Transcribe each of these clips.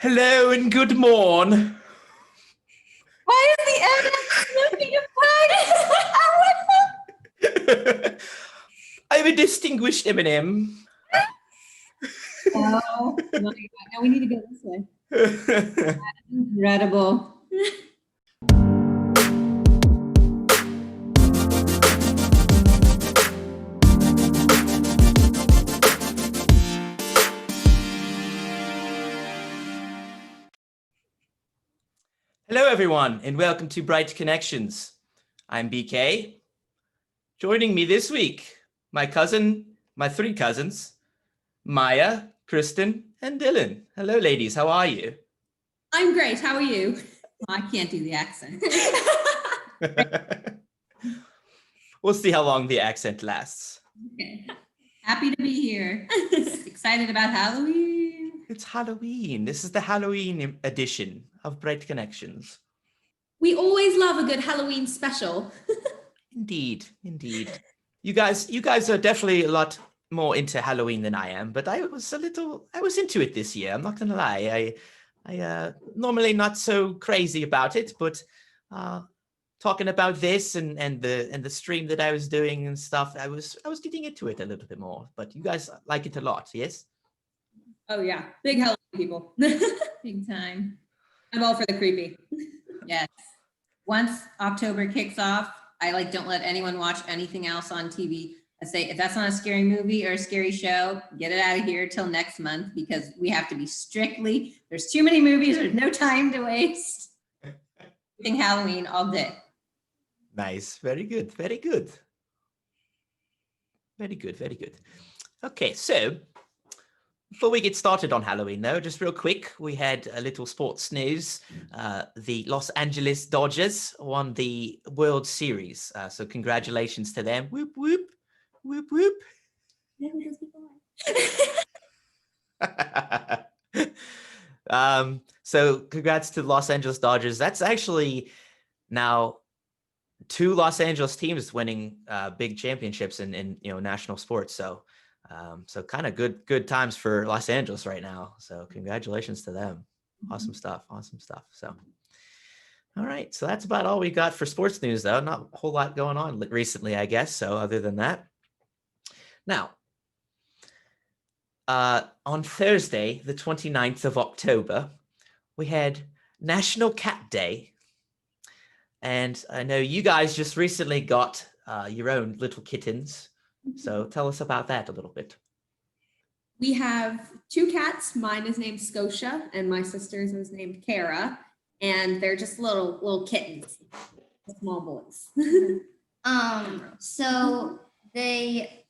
Hello and good morn. Why is the evidence looking at I'm a distinguished Eminem. Oh my God. Now we need to go this way. Incredible. Hello everyone and welcome to Bright Connections. I'm BK. Joining me this week, my three cousins, Maya, Kristen, and Dilynn. Hello ladies, how are you? I'm great. How are you? I can't do the accent. We'll see how long the accent lasts. Okay. Happy to be here. Excited about Halloween. It's Halloween. This is the Halloween edition of Bright Connections. We always love a good Halloween special. Indeed. You guys are definitely a lot more into Halloween than I am, but I was into it this year. I'm not gonna lie. I normally not so crazy about it, but talking about this and the stream that I was doing and stuff, I was getting into it a little bit more. But you guys like it a lot, yes? Oh yeah, big Halloween people. Big time. I'm all for the creepy. Yes. Once October kicks off, I don't let anyone watch anything else on TV. I say, if that's not a scary movie or a scary show, get it out of here till next month because we have to be there's too many movies, there's no time to waste. Everything Halloween all day. Nice. Very good. Okay, so before we get started on Halloween, though, just real quick, we had a little sports news. The Los Angeles Dodgers won the World Series. So congratulations to them. Whoop, whoop, whoop, whoop. So congrats to the Los Angeles Dodgers. That's actually now two Los Angeles teams winning big championships in national sports. So kind of good times for Los Angeles right now. So congratulations to them. Awesome stuff. So, all right. So that's about all we got for sports news, though. Not a whole lot going on recently, I guess. So other than that, now, on Thursday, the 29th of October, we had National Cat Day. And I know you guys just recently got your own little kittens. So tell us about that a little bit. We have two cats. Mine is named Scotia and my sister's is named Kara. And they're just little kittens, small boys. So they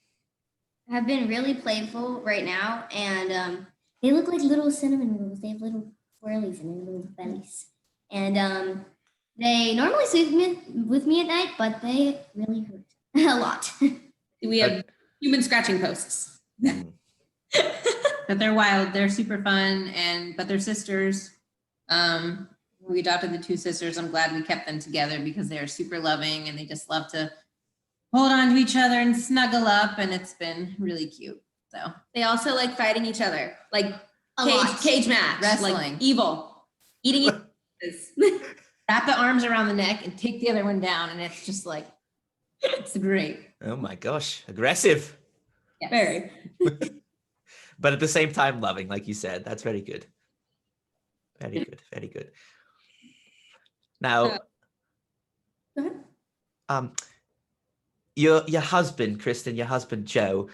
have been really playful right now, and they look like little cinnamon rolls. They have little swirlies in their little bellies, and they normally sleep with me at night, but they really hurt a lot. We have human scratching posts. But they're wild. They're super fun, but they're sisters. We adopted the two sisters. I'm glad we kept them together because they're super loving and they just love to hold on to each other and snuggle up, and it's been really cute. So They also like fighting each other, like A lot. cage match, Wrestling. like evil, eating each other. wrap the arms around the neck and take the other one down, and it's just it's great. Oh my gosh, aggressive. Yes. Very. But at the same time, loving, like you said. That's very good. Very good. Now, Go ahead. your husband, Kristen, your husband Joe,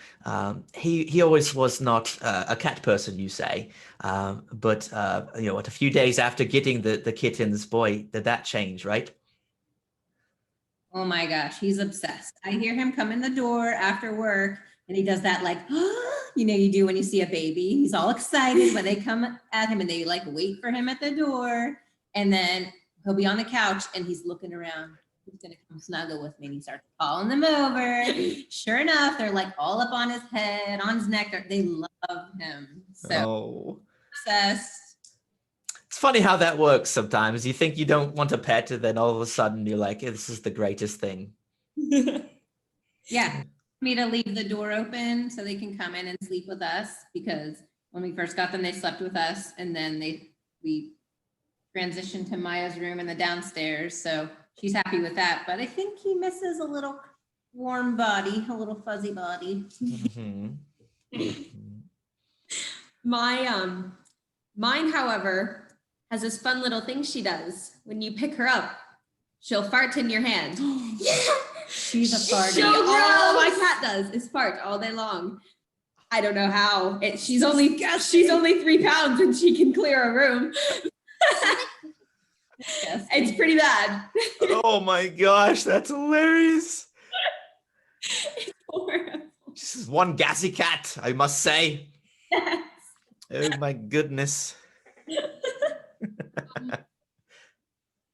he always was not a cat person, you say, but a few days after getting the kittens, boy, did that change, right? Oh my gosh, he's obsessed. I hear him come in the door after work and he does that you do when you see a baby. He's all excited when they come at him and they wait for him at the door. And then he'll be on the couch and he's looking around. He's going to come snuggle with me, and he starts calling them over. Sure enough, they're all up on his head, on his neck. They love him. So obsessed. It's funny how that works sometimes. You think you don't want a pet, and then all of a sudden you're like, this is the greatest thing. Yeah. Me to leave the door open so they can come in and sleep with us, because when we first got them, they slept with us, and then they we transitioned to Maya's room in the downstairs, so she's happy with that. But I think he misses a little warm body, a little fuzzy body. Mhm. Mine, however, has this fun little thing she does. When you pick her up, she'll fart in your hand. She's a farty. So all my cat does is fart all day long. I don't know how. She's only 3 pounds and she can clear a room. It's pretty bad. Oh my gosh, that's hilarious. It's horrible. This is one gassy cat, I must say. Yes. Oh my goodness.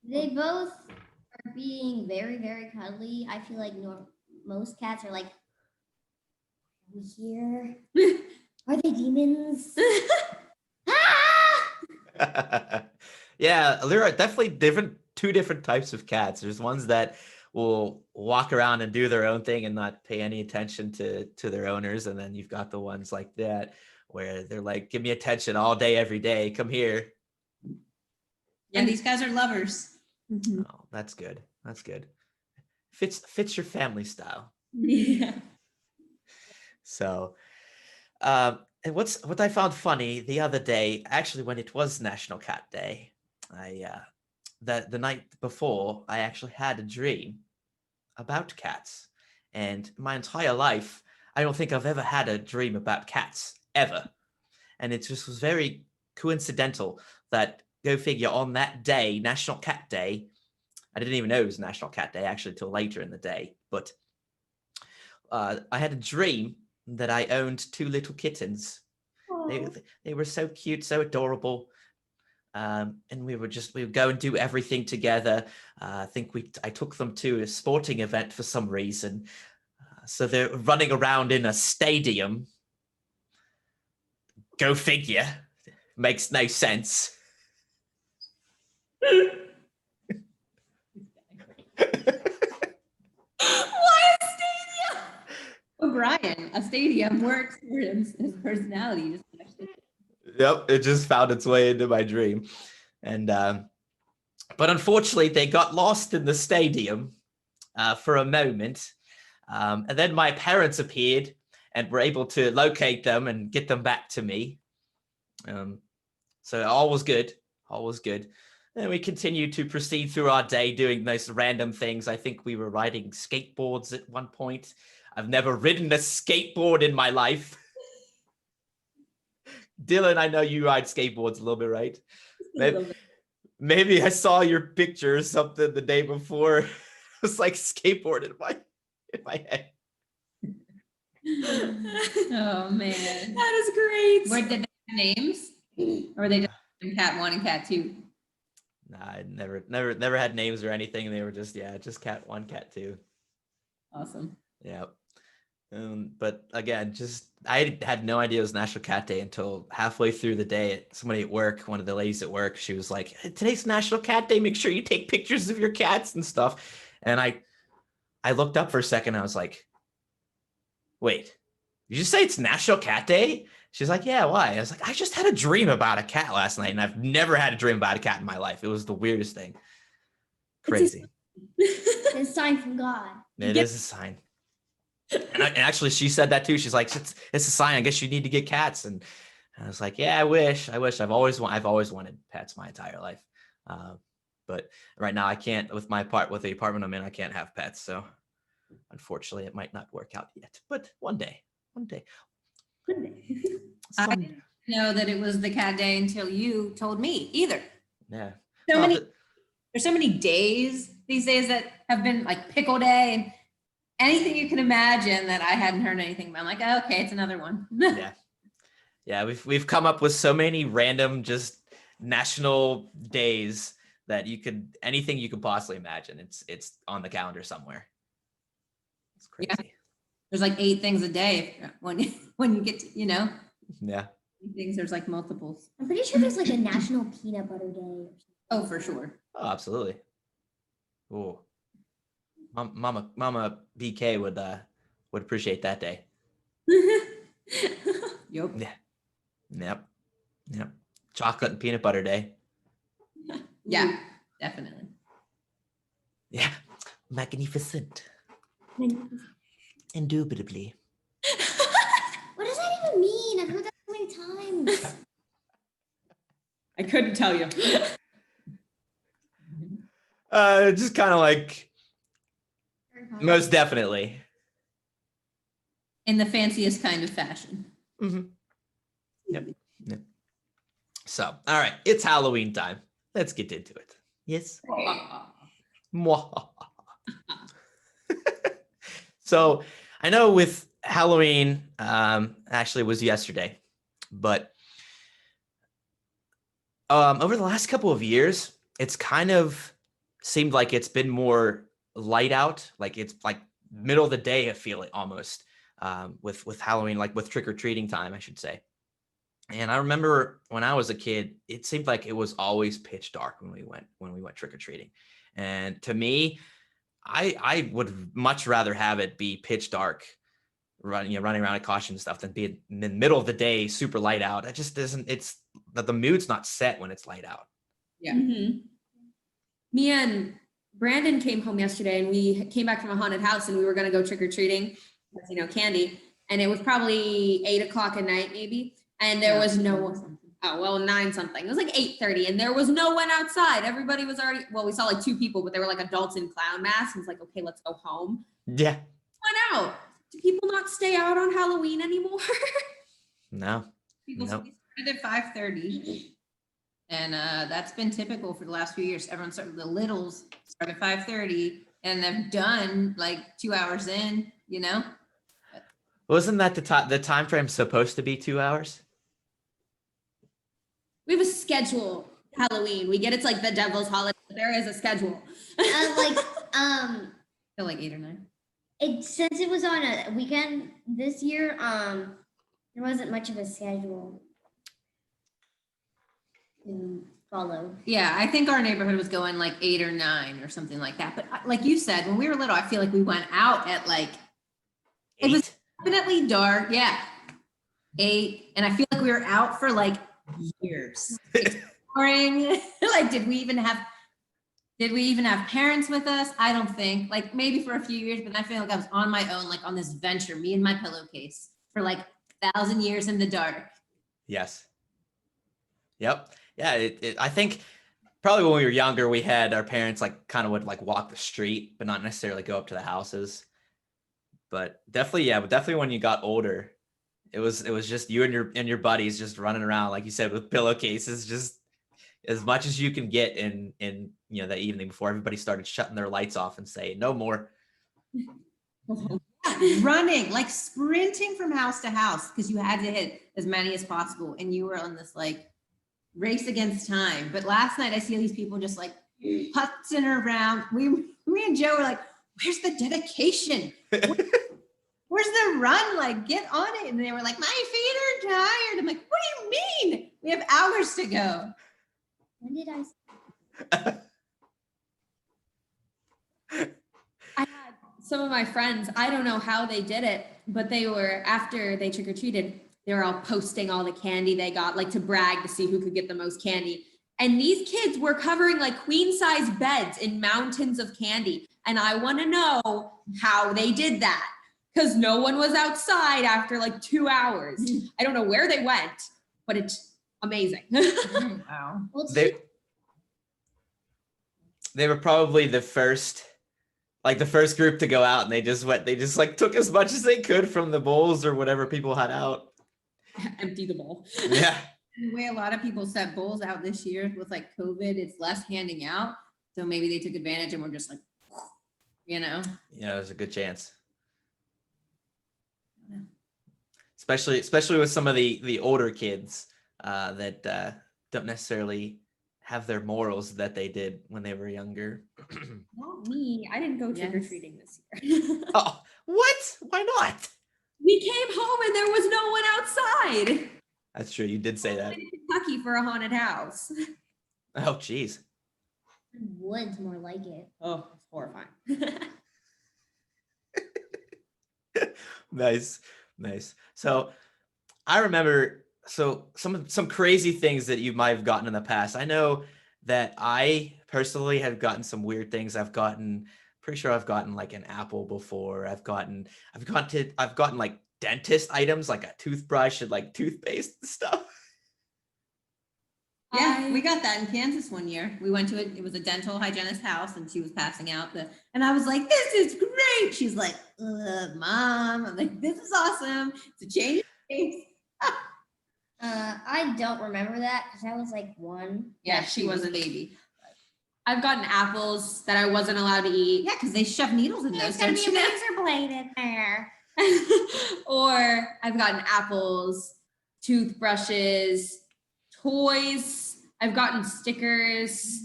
They both are being very, very cuddly. I feel like most cats are like, are we here? Are they demons? Ah! Yeah, there are definitely two different types of cats. There's ones that will walk around and do their own thing and not pay any attention to their owners. And then you've got the ones like that where they're like, give me attention all day, every day. Come here. Yeah, these guys are lovers. Mhm. Oh, that's good. That's good. Fits your family style. Yeah. So, and what I found funny the other day, actually, when it was National Cat Day, the night before, I actually had a dream about cats, and my entire life, I don't think I've ever had a dream about cats ever, and it just was very coincidental that, go figure, on that day, National Cat Day, I didn't even know it was National Cat Day actually till later in the day, but I had a dream that I owned 2 little kittens. They were so cute, so adorable. And we would go and do everything together. I think I took them to a sporting event for some reason. So they're running around in a stadium. Go figure. Makes no sense. Why a stadium? O'Brien, a stadium works for his personality. Just actually. Yep, it just found its way into my dream. And but unfortunately, they got lost in the stadium for a moment. And then my parents appeared and were able to locate them and get them back to me. So all was good. All was good. And we continued to proceed through our day doing those random things. I think we were riding skateboards at one point. I've never ridden a skateboard in my life. Dylan, I know you ride skateboards a little bit, right? Maybe I saw your picture or something the day before. It was like skateboard in my head. Oh man. That is great. Where did they have names? Or were they just cat 1 and cat 2? Nah, I never had names or anything. They were just cat 1, cat 2. Awesome. Yeah. But again, I had no idea it was National Cat Day until halfway through the day. Somebody at work, one of the ladies at work, she was like, "Hey, today's National Cat Day. Make sure you take pictures of your cats and stuff." And I looked up for a second. I was like, "Wait, did you say it's National Cat Day?" She's like, "Yeah, why?" I was like, "I just had a dream about a cat last night, and I've never had a dream about a cat in my life. It was the weirdest thing. Crazy." It's a sign from God. It is a sign. And actually, she said that too. She's like, it's a sign. I guess you need to get cats. And I was like, yeah, I wish. I've always wanted pets my entire life. But right now I can't with the apartment I'm in. I can't have pets. So unfortunately, it might not work out yet. But one day. I didn't know that it was the cat day until you told me either. Yeah. There's so many days these days that have been like pickle day and anything you can imagine that I hadn't heard anything about. I'm like, oh, okay, it's another one. Yeah. We've come up with so many random just national days that anything you could possibly imagine. It's on the calendar somewhere. It's crazy. Yeah. There's like 8 things a day when you get to, Yeah. things. There's like multiples. I'm pretty sure there's like a National Peanut Butter Day or something. Oh, for sure. Oh, absolutely. Oh, Mama BK would appreciate that day. Yep. Yeah. Yep. Chocolate and peanut butter day. Yeah, definitely. Yeah. Magnificent. What Indubitably. does that even mean? I've heard that so many times. I couldn't tell you. Just kind of like most definitely. In the fanciest kind of fashion. Mm-hmm. Yep. So, all right, it's Halloween time. Let's get into it. Yes. Mwah. So, I know with Halloween, actually it was yesterday, but over the last couple of years, it's kind of seemed like it's been more light out, like it's like middle of the day. I feel it almost with Halloween, like with trick or treating time, I should say. And I remember when I was a kid, it seemed like it was always pitch dark when we went trick or treating. And to me, I would much rather have it be pitch dark, running around at caution and stuff, than be in the middle of the day, super light out. It just doesn't. It's that the mood's not set when it's light out. Yeah. Mhm. Me and Brandon came home yesterday, and we came back from a haunted house, and we were gonna go trick or treating, candy. And it was probably 8 o'clock at night, maybe, and there was no one. Oh, well, 9 something. It was like 8:30, and there was no one outside. Everybody was already. Well, we saw like 2 people, but they were like adults in clown masks. And it's like, okay, let's go home. Yeah. Went out. Do people not stay out on Halloween anymore? No. People Nope. started at 5:30. And that's been typical for the last few years. Everyone started, the littles start at 5:30 and they've done like 2 hours in, you know? Wasn't that the time frame supposed to be 2 hours? We have a schedule. Halloween. We get it's like the devil's holiday. But there is a schedule. I feel like 8 or 9. Since it was on a weekend this year, there wasn't much of a schedule to follow. Yeah, I think our neighborhood was going like 8 or 9 or something like that. But like you said, when we were little, I feel like we went out at like, it was 8? definitely dark. Yeah. 8. And I feel like we were out for like years. Exploring. Like, did we even have parents with us? I don't think. Like maybe for a few years, but I feel like I was on my own, like on this venture, me and my pillowcase for like 1,000 years in the dark. Yes. Yep. Yeah. I think probably when we were younger, we had our parents like kind of would like walk the street, but not necessarily go up to the houses. But definitely, yeah. But definitely when you got older, it was just you and your buddies just running around, like you said, with pillowcases, just as much as you can get in that evening before everybody started shutting their lights off and saying no more. Running, like sprinting from house to house because you had to hit as many as possible, and you were on this like race against time. But last night I see these people just like putzing around. Me and Joe were like, "Where's the dedication? Where's the run? Like, get on it!" And they were like, "My feet are tired." I'm like, "What do you mean? We have hours to go." When did I? I had some of my friends, I don't know how they did it, but they were, after they trick or treated, they were all posting all the candy they got, like to brag to see who could get the most candy. And these kids were covering like queen size beds in mountains of candy. And I want to know how they did that, because no one was outside after like 2 hours. I don't know where they went, but it's amazing. Wow. Well, They were probably the first group to go out, and they just like took as much as they could from the bowls or whatever people had out. Empty the bowl. Yeah. The way a lot of people set bowls out this year with like COVID, it's less handing out. So maybe they took advantage and were just like, you know. Yeah, there's a good chance. Especially with some of the older kids that don't necessarily have their morals that they did when they were younger. Not me. I didn't go Yes. trick-or-treating this year. Oh, what? Why not? We came home and there was no one outside. That's true. You did say that. In Kentucky for a haunted house. Oh, geez. woods more like it. Oh, it's horrifying. Nice. So I remember some crazy things that you might have gotten in the past. I know that I personally have gotten some weird things. Pretty sure I've gotten like an apple before. I've gotten like dentist items, like a toothbrush and like toothpaste and stuff. Yeah, we got that in Kansas one year. We went to it. It was a dental hygienist's house, and she was passing out and I was like, "This is great." She's like, "Mom," I'm like, "This is awesome. It's a change of pace." I don't remember that because I was like 1. Yeah, she was a a baby. I've gotten apples that I wasn't allowed to eat. Yeah, because they shove needles in those. There's gonna Don't be a you know? laser blade in there. Or I've gotten apples, toothbrushes, toys. I've gotten stickers.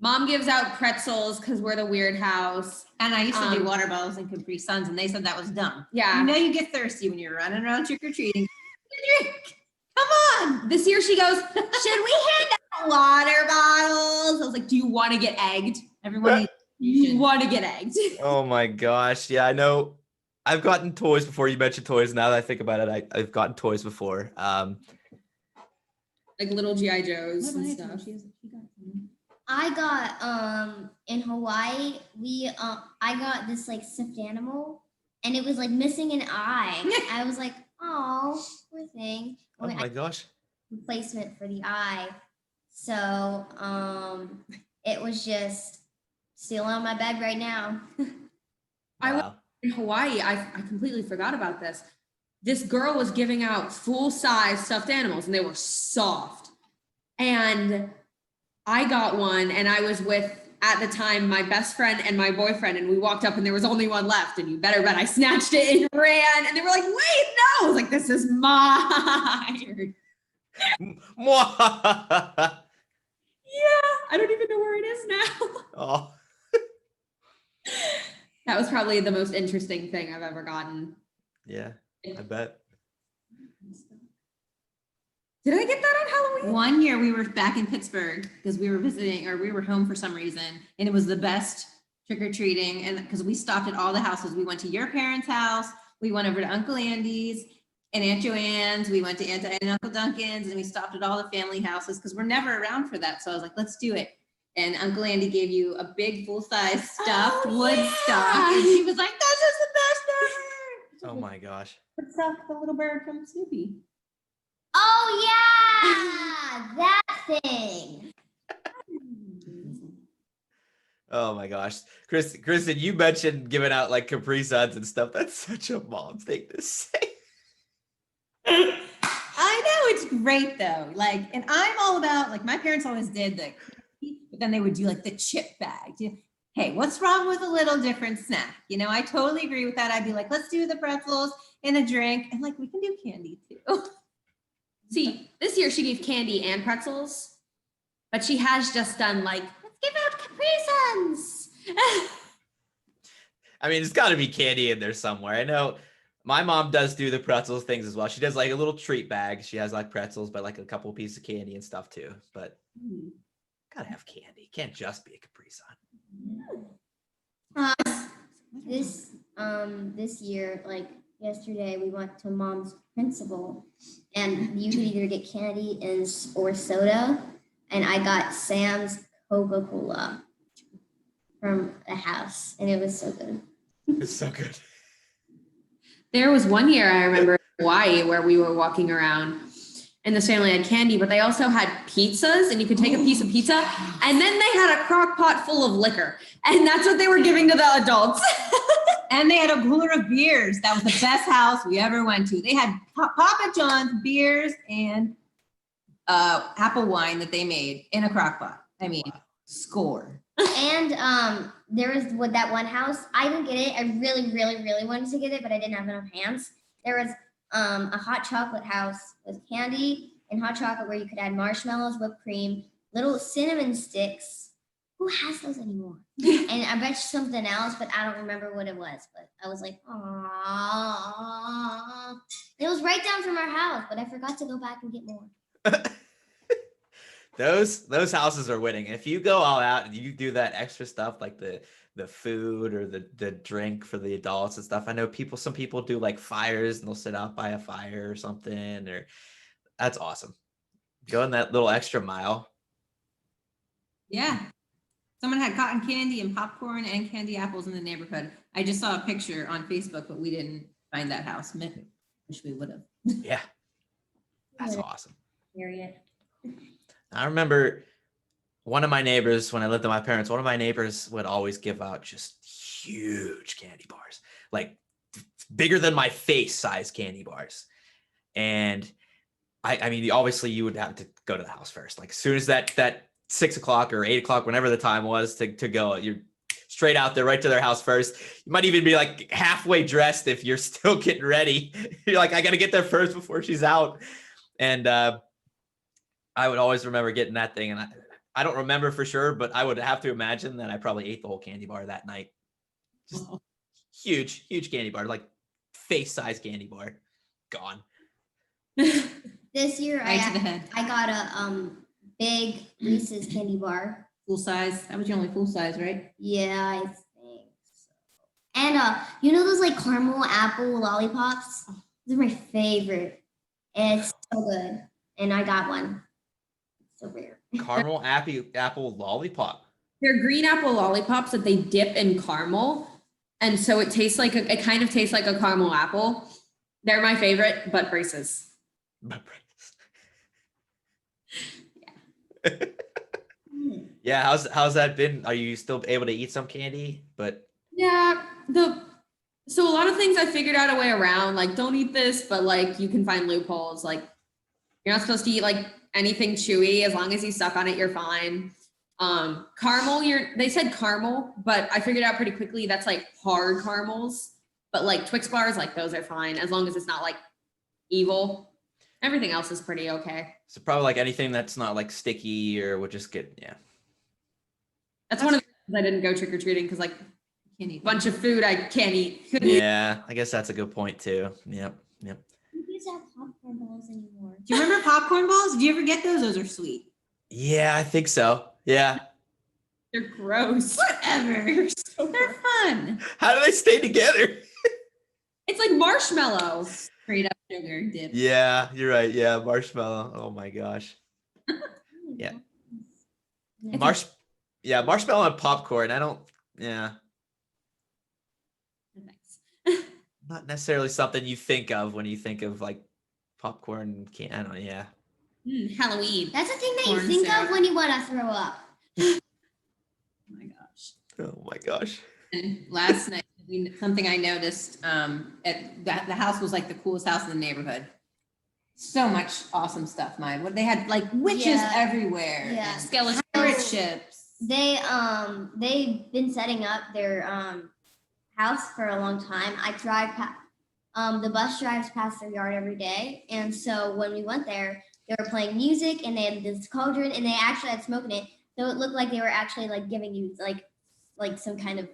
Mom gives out pretzels because we're the weird house. And I used to do water bottles and Capri Suns, and they said that was dumb. Yeah. You know, you get thirsty when you're running around trick or treating. Drink. Come on. This year she goes, should we hand out water bottles? I was like, do you want to get egged? Everyone needs You want to get egged. Oh my gosh. Yeah, I know. I've gotten toys before. You mentioned toys. Now that I think about it, I've gotten toys before. Like little G.I. Joes and stuff. I got in Hawaii, I got this like stuffed animal and it was like missing an eye. I was like, oh, poor thing. Oh my gosh. Replacement for the eye. So it was just still on my bed right now. I was Wow. in Hawaii. I completely forgot about this. This girl was giving out full-size stuffed animals and they were soft. And I got one and I was with, at the time, my best friend and my boyfriend, and we walked up and there was only one left, and you better bet I snatched it and ran, and they were like, wait, no. I was like, this is mine. Mwah! Yeah, I don't even know where it is now. Oh, That was probably the most interesting thing I've ever gotten. yeah, I bet. Did I get that on Halloween? One year we were back in Pittsburgh because we were visiting or we were home for some reason, and it was the best trick or treating. And because we stopped at all the houses, we went to your parents' house, we went over to Uncle Andy's and Aunt Joanne's, we went to Aunt and Uncle Duncan's, and we stopped at all the family houses because we're never around for that. So I was like, let's do it. And Uncle Andy gave you a big full-size stuffed wood stock, and he was like, "This is the best ever." Oh my gosh. Wood stock, the little bird from Snoopy. Oh yeah, that thing. Oh my gosh. Kristen, you mentioned giving out like Capri Suns and stuff. That's such a mom thing to say. I know, it's great though. Like, and I'm all about, like, my parents always did but then they would do like the chip bag. Hey, what's wrong with a little different snack? You know, I totally agree with that. I'd be like, let's do the pretzels and a drink, and like, we can do candy too. See, this year she gave candy and pretzels, but she has just done like, let's give out Capri Suns. I mean, it's got to be candy in there somewhere. I know my mom does do the pretzels things as well. She does like a little treat bag. She has like pretzels, but like a couple pieces of candy and stuff too. But gotta have candy. Can't just be a Capri Sun. This year, like yesterday, we went to mom's principal, and you could either get candy or soda, and I got Sam's Coca-Cola from the house, and it was so good. It's so good. There was one year I remember in Hawaii where we were walking around and this family had candy, but they also had pizzas, and you could take a piece of pizza, and then they had a crock pot full of liquor, and that's what they were giving to the adults. And they had a cooler of beers. That was the best house we ever went to. They had Papa John's beers and apple wine that they made in a crock pot. I mean, score. And there was that one house. I didn't get it. I really, really, really wanted to get it, but I didn't have enough hands. There was a hot chocolate house with candy and hot chocolate where you could add marshmallows, whipped cream, little cinnamon sticks. Who has those anymore? And I bet you something else, but I don't remember what it was. But I was like, "Aww." It was right down from our house, but I forgot to go back and get more. Those houses are winning. If you go all out and you do that extra stuff like the food or the drink for the adults and stuff. I know some people do like fires and they'll sit out by a fire or something, or that's awesome. Going that little extra mile. Yeah. Someone had cotton candy and popcorn and candy apples in the neighborhood. I just saw a picture on Facebook, but we didn't find that house. Wish we would have. Yeah, that's awesome. Period. I remember one of my neighbors, when I lived with my parents, one of my neighbors would always give out just huge candy bars, like bigger than my face size candy bars. And I mean, obviously you would have to go to the house first. Like as soon as that 6 o'clock or 8 o'clock, whenever the time was to go, you're straight out there, right to their house first. You might even be like halfway dressed if you're still getting ready. You're like, I got to get there first before she's out. And I would always remember getting that thing. And I don't remember for sure, but I would have to imagine that I probably ate the whole candy bar that night. Just huge candy bar, like face size candy bar. Gone. This year, Right to the head. I got a big Reese's candy bar. Full size. That was your only full size, right? Yeah, I think so. And you know those like caramel apple lollipops? Those are my favorite. And it's so good. And I got one. It's so rare. Caramel apple lollipop. They're green apple lollipops that they dip in caramel. And so it kind of tastes like a caramel apple. They're my favorite, but braces. Yeah, how's that been? Are you still able to eat some candy? But Yeah, so a lot of things I figured out a way around, like don't eat this, but like you can find loopholes. Like you're not supposed to eat like anything chewy. As long as you suck on it, you're fine. Caramel, they said caramel, but I figured out pretty quickly that's like hard caramels. But like Twix bars, like those are fine as long as it's not like evil. Everything else is pretty okay. so probably like anything that's not like sticky or would just get, yeah. That's one of the reasons I didn't go trick or treating because like Can't eat. bunch of food I can't eat. Couldn't eat. Yeah, I guess that's a good point too. Yep. Who gives out popcorn balls anymore? Do you remember popcorn balls? Did you ever get those? Those are sweet. Yeah, I think so. Yeah. They're gross. Whatever. They're so They're gross. fun. How do they stay together? It's like marshmallow. Straight up sugar dip. Yeah, you're right. Yeah, marshmallow. Oh my gosh. Yeah. Marshmallow and popcorn. Yeah, Thanks. not necessarily something you think of when you think of like popcorn. I don't know. Yeah. Halloween. That's the thing that Corn you think syrup. of when you want to throw up. Oh my gosh. Oh my gosh. And last night, something I noticed at the house was like the coolest house in the neighborhood. So much awesome stuff, Mine. What they had like witches Yeah. everywhere. Yeah. And Skeleton. pirate ships. They've been setting up their house for a long time. I drive the bus drives past their yard every day, and so when we went there, they were playing music and they had this cauldron and they actually had smoke in it, so it looked like they were actually like giving you like some kind of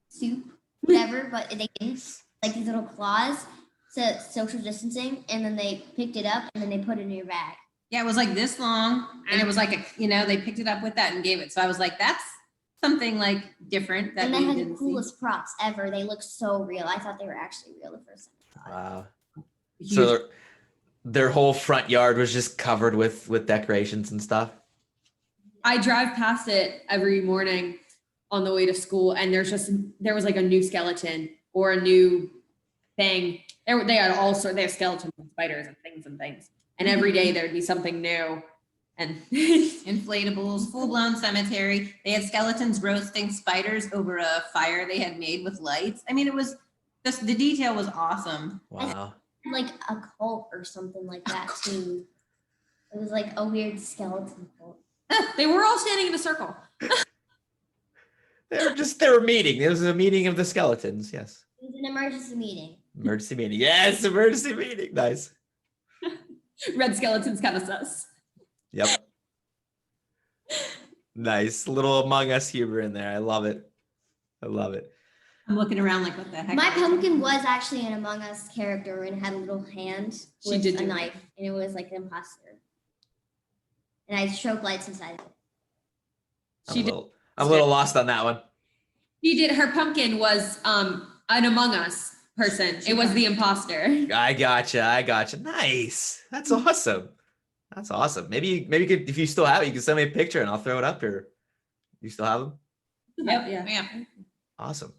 soup, whatever, but they didn't. Like these little claws, so social distancing, and then they picked it up and then they put it in your bag. Yeah, it was like this long, and it was like they picked it up with that and gave it. So I was like, that's something like different that And they we had the didn't see. coolest props ever. They looked so real. I thought they were actually real the first time. Wow. Huge. So their whole front yard was just covered with decorations and stuff. I drive past it every morning on the way to school, and there was like a new skeleton or a new thing. They had all sorts. They have skeletons and spiders and things. And every day there'd be something new. And Inflatables, full-blown cemetery. They had skeletons roasting spiders over a fire they had made with lights. I mean, it was just the detail was awesome. Wow. Like a cult or something like that too. It was like a weird skeleton cult. they were all standing in a circle. They were meeting. It was a meeting of the skeletons. Yes. It was an emergency meeting. Emergency meeting. Yes, emergency meeting. Nice. Red skeletons kind of sus. Yep. Nice. Little Among Us humor in there. I love it. I'm looking around like, what the heck? My pumpkin was actually an Among Us character and had a little hand She with did a do knife, and it was like an imposter. And I had strobe lights inside of it. I'm a little lost on that one. She did. Her pumpkin was an Among Us person. It was the imposter. I gotcha. Nice. That's awesome. Maybe you could, if you still have it, you can send me a picture and I'll throw it up here. You still have them? Yep. Yeah. Awesome.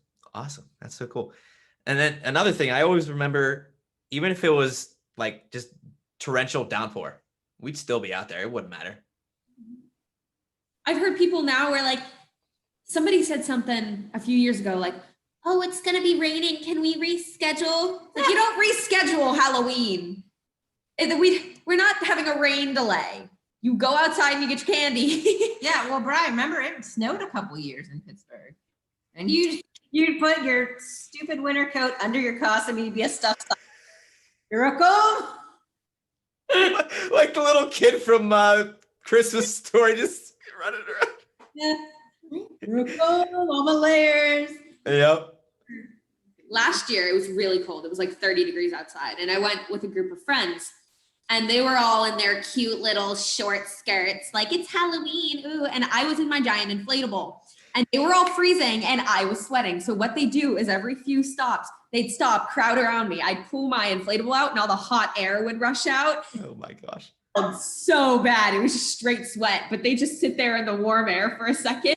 That's so cool. And then another thing, I always remember, even if it was like just torrential downpour, we'd still be out there. It wouldn't matter. I've heard people now where like somebody said something a few years ago, like, oh, it's gonna be raining. Can we reschedule? Like, you don't reschedule Halloween. We're not having a rain delay. You go outside and you get your candy. Yeah, well, Brian, remember it snowed a couple years in Pittsburgh, and you'd put your stupid winter coat under your costume and you'd be a stuffed miracle. Like the little kid from Christmas Story just running around. Yeah, miracle, all my layers. Yep. Last year, it was really cold. It was like 30 degrees outside. And I went with a group of friends and they were all in their cute little short skirts, like it's Halloween, ooh. And I was in my giant inflatable and they were all freezing and I was sweating. So what they do is every few stops, they'd stop, crowd around me. I'd pull my inflatable out and all the hot air would rush out. Oh my gosh. So bad. It was just straight sweat, but they just sit there in the warm air for a second.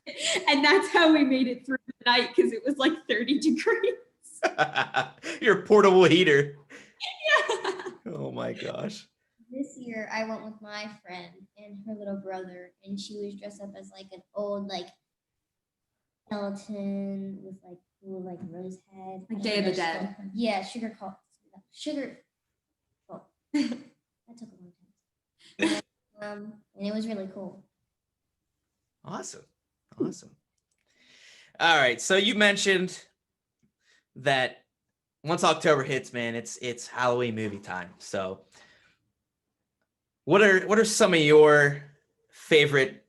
And that's how we made it through the night because it was like 30 degrees. Your portable heater. Yeah. Oh my gosh. This year I went with my friend and her little brother, and she was dressed up as like an old like skeleton with like cool like rose head. Like Day of the Dead. Yeah, sugar. Oh, that took a long time. And it was really cool. Awesome. All right. So you mentioned that once October hits, man, it's Halloween movie time. So what are some of your favorite?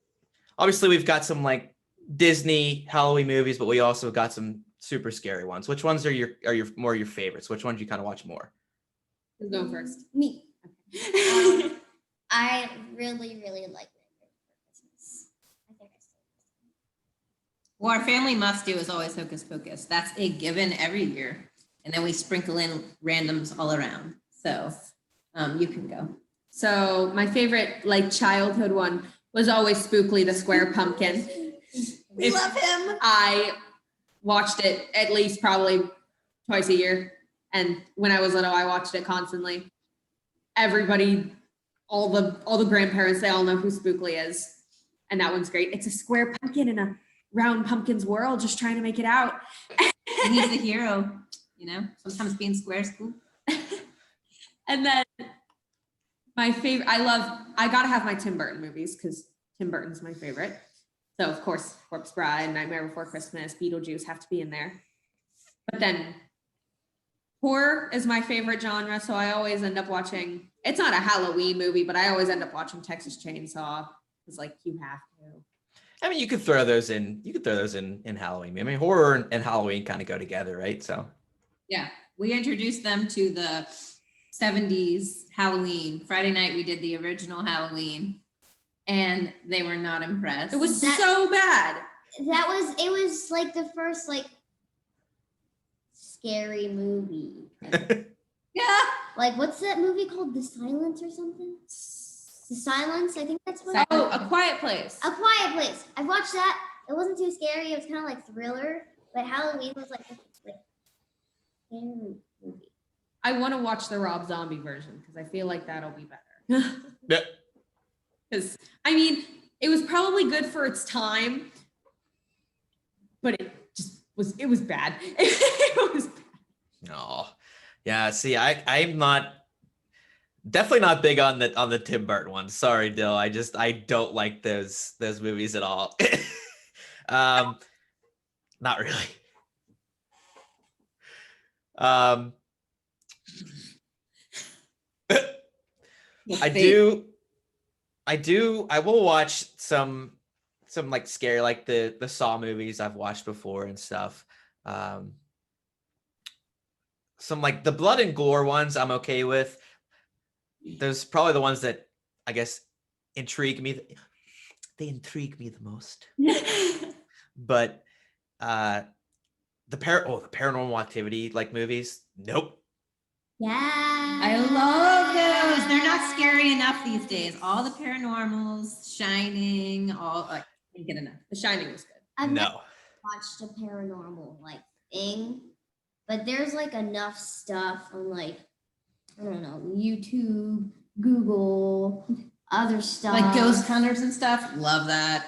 Obviously, we've got some like Disney Halloween movies, but we also got some super scary ones. Which ones are your more your favorites? Which ones do you kind of watch more? Who's going first? Me. I really, really like Nightmare Before Christmas. I think I still. Well, our family must do is always Hocus Pocus. That's a given every year. And then we sprinkle in randoms all around. So you can go. So my favorite like childhood one was always Spookly the Square Pumpkin. We love him. I watched it at least probably twice a year. And when I was little, I watched it constantly. Everybody, all the grandparents, they all know who Spookly is. And that one's great. It's a square pumpkin in a round pumpkin's world, just trying to make it out. And he's the hero, you know, sometimes being square is cool. And then my favorite, I gotta have my Tim Burton movies because Tim Burton's my favorite. So of course, Corpse Bride, Nightmare Before Christmas, Beetlejuice have to be in there. But then horror is my favorite genre. So I always end up watching, it's not a Halloween movie, but I always end up watching Texas Chainsaw. It's like, you have to. I mean, you could throw those in. You could throw those in Halloween. I mean, horror and Halloween kind of go together, right? So. Yeah, we introduced them to the 70s Halloween. Friday night we did the original Halloween, and they were not impressed. It was so bad. It was like the first like scary movie. Yeah. Like what's that movie called? The Silence or something? The Silence, I think that's what. Oh, A Quiet Place. A Quiet Place. I watched that. It wasn't too scary. It was kind of like thriller, but Halloween was like scary movie. I want to watch the Rob Zombie version because I feel like that'll be better. Yeah. Because I mean, it was probably good for its time, but it was bad. It was bad. No. Yeah. See, I'm not. Definitely not big on the Tim Burton one. Sorry, Dill. I don't like those movies at all. Not really. I will watch some like scary, like the Saw movies I've watched before and stuff. Some like the blood and gore ones I'm okay with. Those probably the ones that I guess intrigue me. They intrigue me the most. But the Paranormal Activity like movies, nope. Yeah. I love those. They're not scary enough these days. All the Paranormals, Shining, all like Can't get enough. The Shining was good. I've never No. watched a paranormal thing, but there's enough stuff on I don't know, YouTube, Google, other stuff. Like ghost hunters and stuff. Love that.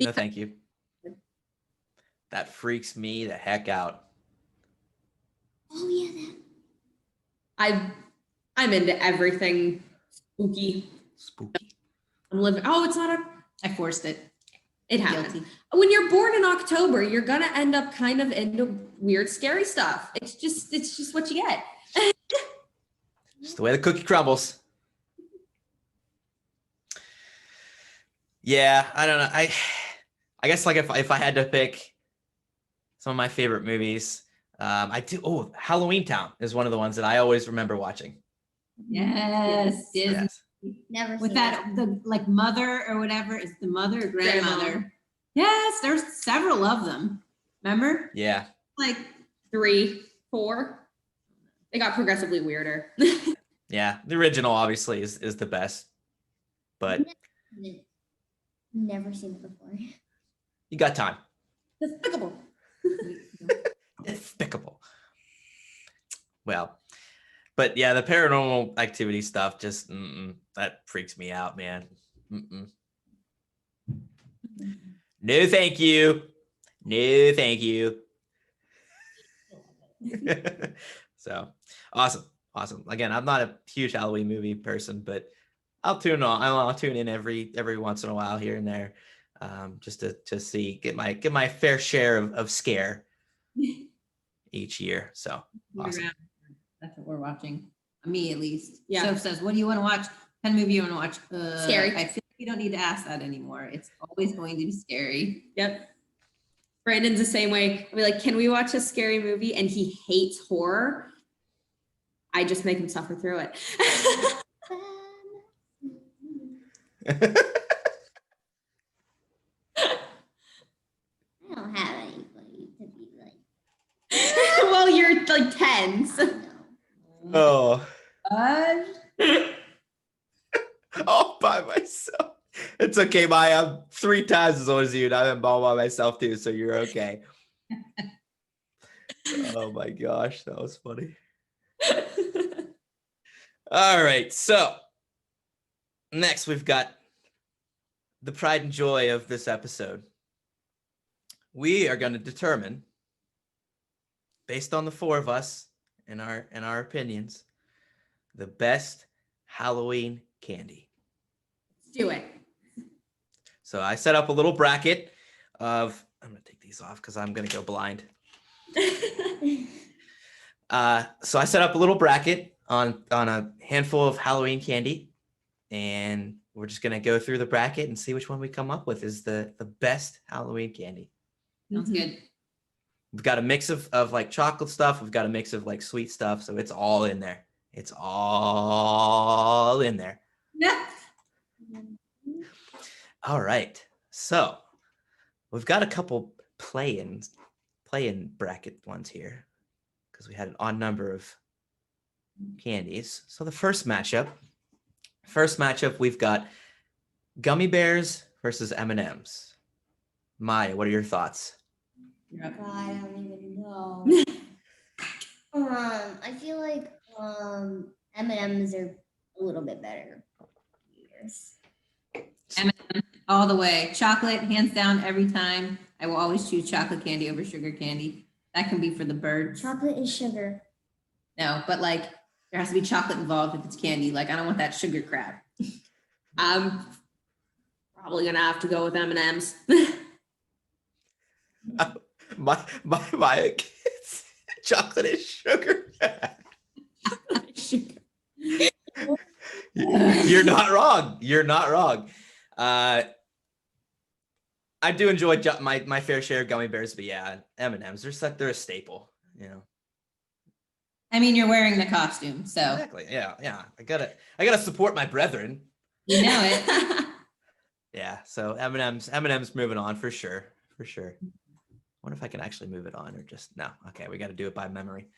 No, thank you. That freaks me the heck out. Oh yeah, I'm into everything spooky. Spooky. I'm living. Oh, it's not a. I forced it. It happens. Guilty. When you're born in October, you're gonna end up kind of into weird, scary stuff. It's just what you get. Just the way the cookie crumbles. Yeah, I don't know. I guess if I had to pick some of my favorite movies, I do. Oh, Halloween Town is one of the ones that I always remember watching. Yes. Disney. Yes. never With seen that, the mother or whatever is the mother or grandmother. Grandma. Yes, there's several of them. Remember? Yeah. Like 3, 4. They got progressively weirder. Yeah. The original obviously is the best, but it. Never seen it before. you got time. Despicable. Despicable. Well, but yeah, the paranormal activity stuff just that freaks me out, man. No, thank you. No, thank you. So awesome. Again, I'm not a huge Halloween movie person, but I'll tune in every once in a while here and there, just to see get my fair share of scare each year. So awesome. That's what we're watching. Me at least. Yeah. Soph says, what do you want to watch? What kind of movie you want to watch? Scary. I feel like you don't need to ask that anymore. It's always going to be scary. Yep. Brandon's the same way. I'll be like, can we watch a scary movie? And he hates horror. I just make him suffer through it. I don't have anybody to be Well, you're 10. So. no. Oh, all by myself. It's okay, Maya. I'm 3 times as old as you, and I'm all by myself too, so you're okay. Oh my gosh, that was funny. All right, so next we've got the pride and joy of this episode. We are going to determine, based on the 4 of us and our opinions, the best Halloween candy. Let's do it. So I set up a little bracket of, I'm going to take these off because I'm going to go blind. So I set up a little bracket on a handful of Halloween candy, and we're just going to go through the bracket and see which one we come up with is the best Halloween candy. Sounds good. We've got a mix of chocolate stuff. We've got a mix of sweet stuff. So it's all in there. It's all in there. Yeah. All right. So we've got a couple play-in bracket ones here because we had an odd number of candies. So the first matchup, we've got gummy bears versus M&Ms. Maya, what are your thoughts? You're up. God, I don't even know. I feel like M&Ms are a little bit better. Yes. All the way. Chocolate, hands down, every time. I will always choose chocolate candy over sugar candy. That can be for the birds. Chocolate is sugar. No, but there has to be chocolate involved if it's candy. I don't want that sugar crap. I'm probably gonna have to go with M&Ms. My kids, chocolate is sugar. You're not wrong. I do enjoy my fair share of gummy bears, but yeah, M&Ms, they're a staple, I mean, you're wearing the costume, so Exactly. Yeah. I gotta support my brethren. you know it. Yeah. So M&M's moving on for sure. Wonder if I can actually move it on or just no. Okay, we got to do it by memory.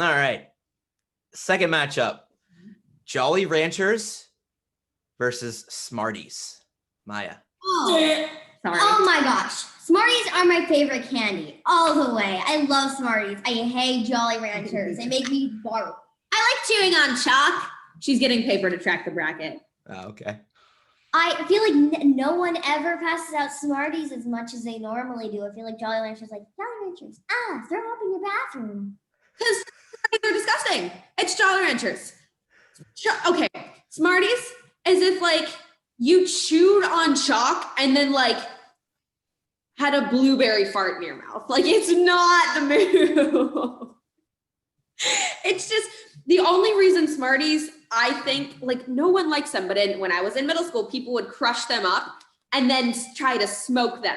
All right. Second matchup: Jolly Ranchers versus Smarties. Maya. Oh, Sorry. Oh my gosh. Smarties are my favorite candy all the way. I love Smarties. I hate Jolly Ranchers. They make me barf. I like chewing on chalk. She's getting paper to track the bracket. Oh, okay. I feel like no one ever passes out Smarties as much as they normally do. I feel like Jolly Ranchers like, Jolly Ranchers, throw up in your bathroom. Because they're disgusting. It's Jolly Ranchers. Okay, Smarties, as if like you chewed on chalk and then like had a blueberry fart in your mouth. Like it's not the move. It's just the only reason Smarties, I think, like no one likes them, but when I was in middle school, people would crush them up and then try to smoke them.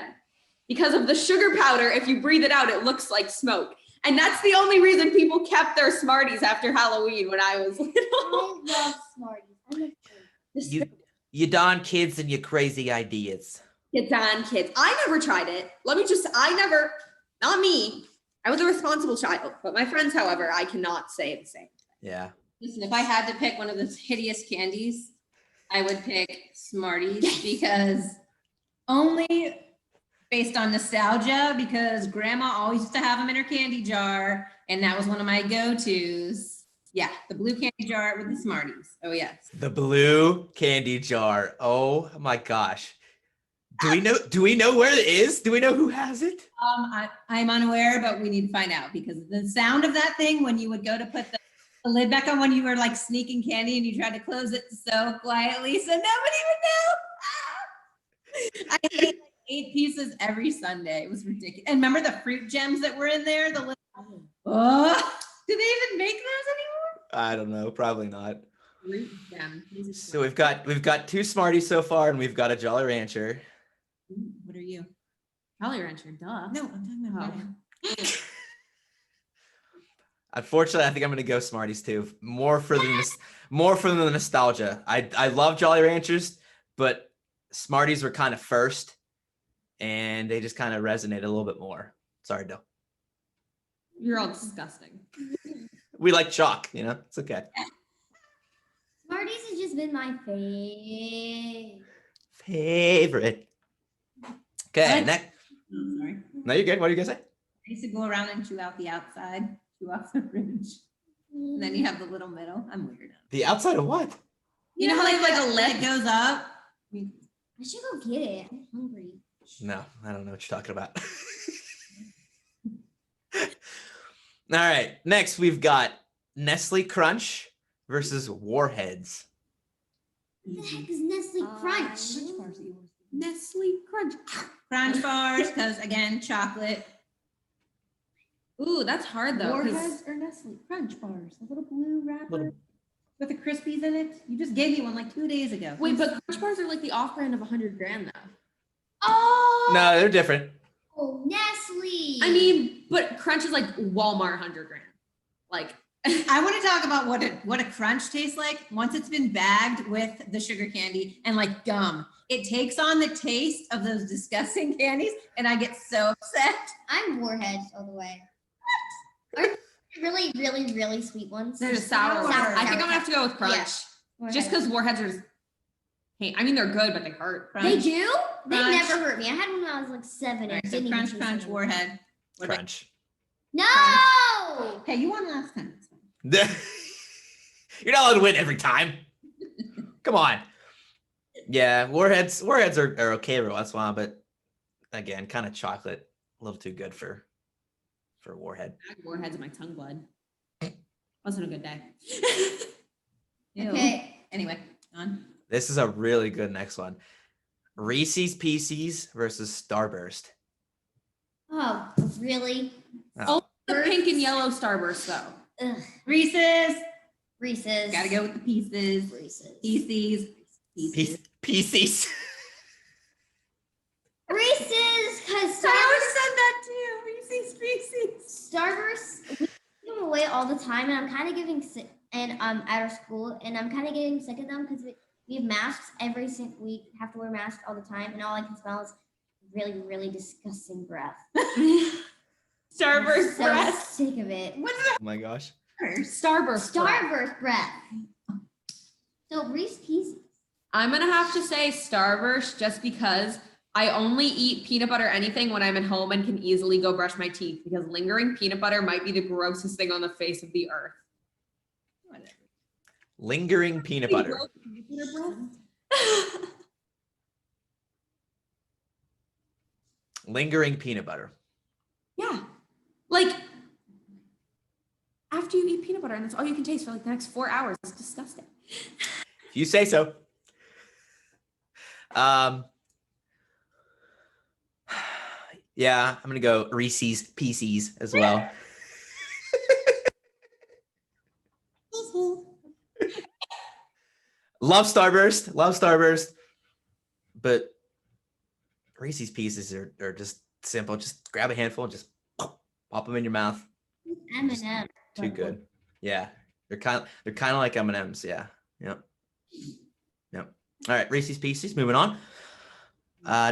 Because of the sugar powder, if you breathe it out, it looks like smoke. And that's the only reason people kept their Smarties after Halloween when I was little. I love Smarties. I love You darn kids and your crazy ideas. Kids on kids. I never tried it. Not me. I was a responsible child, but my friends, however, I cannot say the same. Yeah. Listen, if I had to pick one of those hideous candies, I would pick Smarties because only based on nostalgia, because grandma always used to have them in her candy jar, and that was one of my go-tos. Yeah, the blue candy jar with the Smarties. Oh yes. The blue candy jar. Oh my gosh. Do we know where it is? Do we know who has it? I'm unaware, but we need to find out because the sound of that thing when you would go to put the lid back on when you were like sneaking candy and you tried to close it so quietly so nobody would know. I ate like 8 pieces every Sunday. It was ridiculous. And remember the fruit gems that were in there? Do they even make those anymore? I don't know. Probably not. Fruit gem. So we've got 2 Smarties so far, and we've got a Jolly Rancher. What are you? Jolly Rancher, duh. No, I'm talking about. Unfortunately, I think I'm gonna go Smarties too. More for the nostalgia. I love Jolly Ranchers, but Smarties were kind of first, and they just kind of resonated a little bit more. Sorry, Dill. You're all disgusting. We like chalk, it's okay. Smarties has just been my Favorite. Okay, What? next. Oh, sorry. No, you're good. What are you gonna say? I used to go around and chew out the outside, chew off the ridge. And then you have the little middle. I'm weird. The outside of what? You know how they have like a lip? It goes up. I should go get it. I'm hungry. No, I don't know what you're talking about. All right, next we've got Nestle Crunch versus Warheads. What the heck is Nestle Crunch? Nestle Crunch. Crunch bars, because again, chocolate. Ooh, that's hard though. 'cause- Warheads or Nestle Crunch bars, the little blue wrapper Little- with the Crispies in it. You just gave me one like 2 days ago. Wait, but Crunch bars are like the off-brand of 100 grand though. Oh, No, they're different. Nestle. I mean, but Crunch is like Walmart 100 grand. Like, I want to talk about what a crunch tastes like once it's been bagged with the sugar candy and like gum. It takes on the taste of those disgusting candies, and I get so upset. I'm Warheads all the way. What? Are really, really, really sweet ones? they're just sour. Sour. I think I'm gonna have to go with Crunch. Yeah. Just because Warheads are just, hey, I mean, they're good, but they hurt. Crunch. They do? They Crunch. never hurt me. I had one when I was like 7. All right, It so didn't even crunch, taste crunch, good. Warhead. What about- Crunch. No! Okay, you won last time. It's fine. You're not allowed to win every time. Come on. Yeah, Warheads are okay every once in a while, but again, kind of chocolate, a little too good for Warhead. I had Warheads in my tongue blood. Wasn't a good day. Ew. Okay. Anyway, on. This is a really good next one. Reese's Pieces versus Starburst. Oh, really? Oh, The pink and yellow Starburst though. Ugh. Reese's. Reese's. Gotta go with the pieces. Reese's. Pieces. Pieces. Reese's, because I said that too. Reese's Pieces. Starburst, we give them away all the time, and I'm kind of getting sick. And at our school, and I'm kind of getting sick of them because we have masks every single week. Have to wear masks all the time, and all I can smell is really, really disgusting breath. Starburst I'm so breath. sick of it. What's Oh my gosh. Starburst breath. Starburst breath. So Reese's Pieces. I'm gonna have to say Starburst just because I only eat peanut butter anything when I'm at home and can easily go brush my teeth because lingering peanut butter might be the grossest thing on the face of the earth. Whatever. Lingering peanut butter. Lingering peanut butter. Yeah. Like after you eat peanut butter and that's all you can taste for like the next 4 hours. It's disgusting. If you say so. Yeah, I'm gonna go Reese's Pieces as well. Love Starburst, but Reese's Pieces are just simple. Just grab a handful and just pop them in your mouth. M&M. Too good. Yeah, they're kind of like M&Ms. Yeah, yep. All right, Reese's Pieces. Moving on.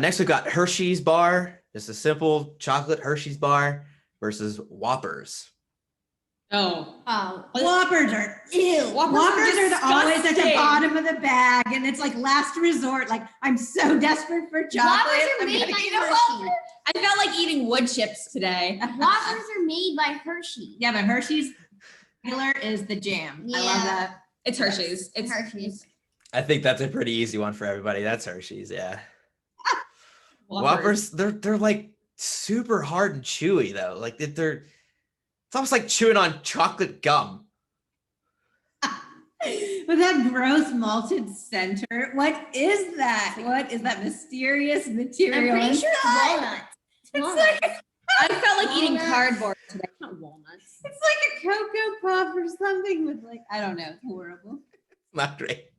Next we've got Hershey's bar. Just a simple chocolate Hershey's bar versus Whoppers. Oh. Whoppers are Ew. Whoppers are always at the disgusting. bottom of the bag, and it's like last resort. Like I'm so desperate for chocolate. Whoppers are I'm made gonna by eat a Hershey. I felt like eating wood chips today. Whoppers are made by Hershey. Yeah, but Hershey's regular is the jam. I love Yeah. that. It's Hershey's. It's Hershey's. I think that's a pretty easy one for everybody. That's Hershey's. Yeah. Whoppers, they're like super hard and chewy though. Like it's almost like chewing on chocolate gum. With that gross malted center. What is that? What is that mysterious I'm material? pretty sure it's inside? walnuts. It's It's walnuts. like I felt like eating Walnuts. cardboard today, not walnuts. it's like a Cocoa Puff or something with like I don't know. It's horrible. Not great.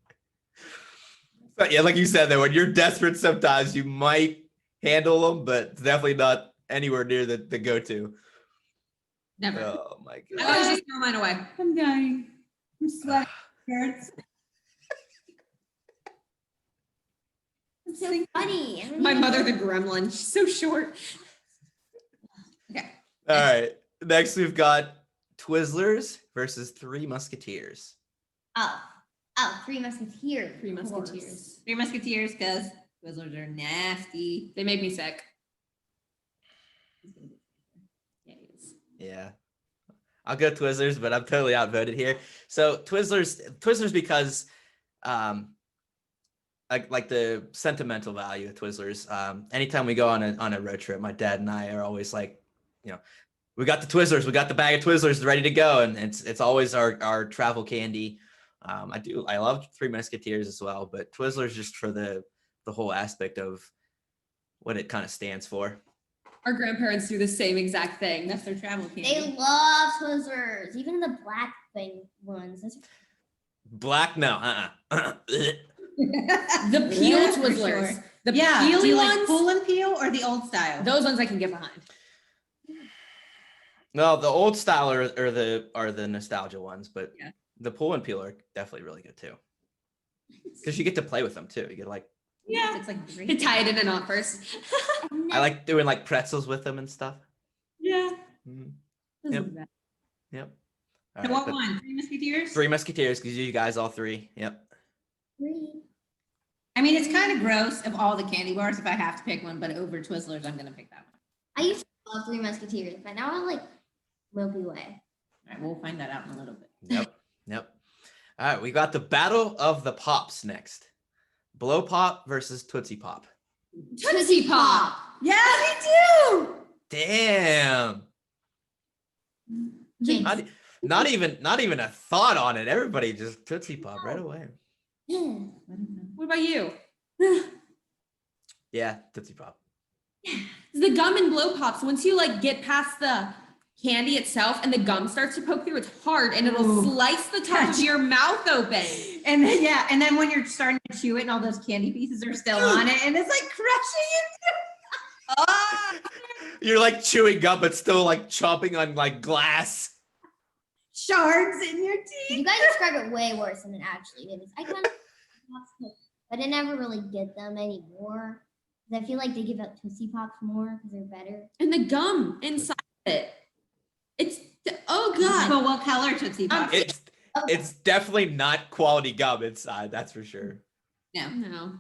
But yeah, like you said, though, when you're desperate, sometimes you might handle them, but it's definitely not anywhere near the go-to. Never. Oh my I god. always just throw mine away. I'm dying. I'm sweating. Hurts. It's so funny. I don't My even mother, know. the gremlin. She's so short. Okay. All right. Next, we've got Twizzlers versus Three Musketeers. Three Musketeers. Three of course. Musketeers. Three Musketeers, because Twizzlers are nasty. They made me sick. Yeah. I'll go Twizzlers, but I'm totally outvoted here. So Twizzlers because like the sentimental value of Twizzlers. Anytime we go on a road trip, my dad and I are always like, we got the Twizzlers, we got the bag of Twizzlers ready to go, and it's always our travel candy. I love Three Musketeers as well, but Twizzlers just for the whole aspect of what it kind of stands for. Our grandparents do the same exact thing. That's their travel They candy. love Twizzlers, even the black thing ones. Black, no, The peel Yeah, for Twizzlers. sure. The Yeah, do peely you like ones. pull and peel or the old style? Those ones I can get behind. No, the old style are the nostalgia ones, but Yeah. the pull and peel are definitely really good too. Because you get to play with them too. You get like Yeah. It's like You tie it in a knot first. I like doing like pretzels with them and stuff. Yeah. Mhm. Yep. Yep. All So right, what but one? Three Musketeers? Three Musketeers because you guys all three. Yep. Three. I mean, it's kind of gross of all the candy bars if I have to pick one, but over Twizzlers, I'm going to pick that one. I used to love Three Musketeers, but now I like Milky Way. All right, we'll find that out in a little bit. Yep. All right, we got the Battle of the Pops next. Blow Pop versus Tootsie Pop. Tootsie Pop. Yeah, me too. Damn. Jinx. Not even a thought on it. Everybody just Tootsie Pop right away. Yeah. What about you? Yeah, Tootsie Pop. The gum and blow pops, once you like get past the candy itself and the gum starts to poke through, it's hard and it'll Ooh. slice the top of your mouth open. And then, yeah, and then when you're starting to chew it and all those candy pieces are still on it, and it's like crushing You're like chewing gum, but still like chomping on like glass. shards in your teeth. You guys describe it way worse than it actually is. I kind of, but I never really get them anymore. 'Cause I feel like they give out Tootsie Pops more because they're better. And the gum inside it. It's, oh God. But what color Tootsie Pop? It's definitely not quality gum inside. That's for sure. No. No.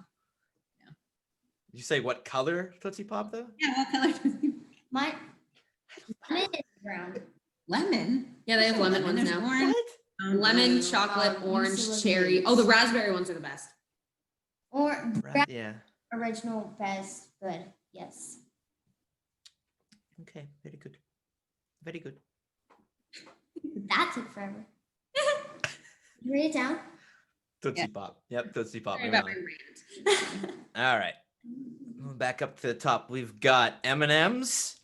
You say what color Tootsie Pop though? Yeah, what color? My lemon is brown. Lemon. Yeah, they have lemon ones There's now. orange. Lemon, blue. chocolate, Oh, orange, usually cherry. these. Oh, the raspberry ones are the best. Or Yeah. original best, good. Yes. Okay. Very good. Very good. That took forever. Read it down. Tootsie Yeah. Pop. Yep. Tootsie Pop. Sorry Moving about on. my rant. All right. Moving back up to the top, we've got M&M's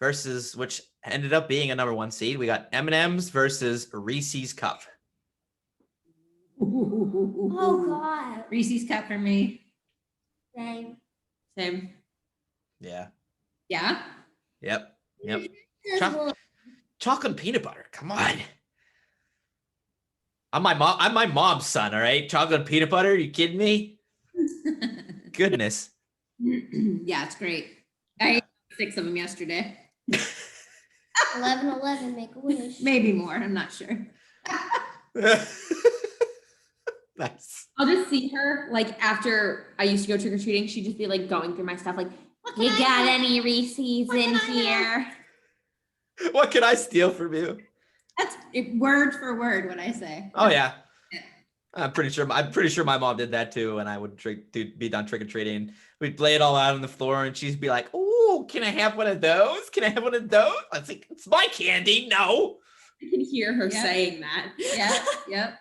versus, which ended up being a number 1 seed. We got M&M's versus Reese's Cup. Oh God. Reese's Cup for me. Same. Same. Yeah. Yeah. Yep. Yep. This Choc- will- Chocolate and peanut butter. Come on. I'm my mom's son. All right. Chocolate and peanut butter. Are you kidding me? Goodness. Yeah, it's great. I ate 6 of them yesterday. 11 make a wish. Maybe more. I'm not sure. Nice. I'll just see her like after I used to go trick or treating. She'd just be like going through my stuff, like, You I got have? any Reese's What in can I have? here? What can I steal from you? That's word for word what I say. Oh yeah. I'm pretty sure my mom did that too. And I would be done trick or treating. We'd lay it all out on the floor, and she'd be like, "Oh, can I have one of those? Can I have one of those?" I was like, "It's my candy." No. I can hear her Yeah. saying that. Yeah. Yep.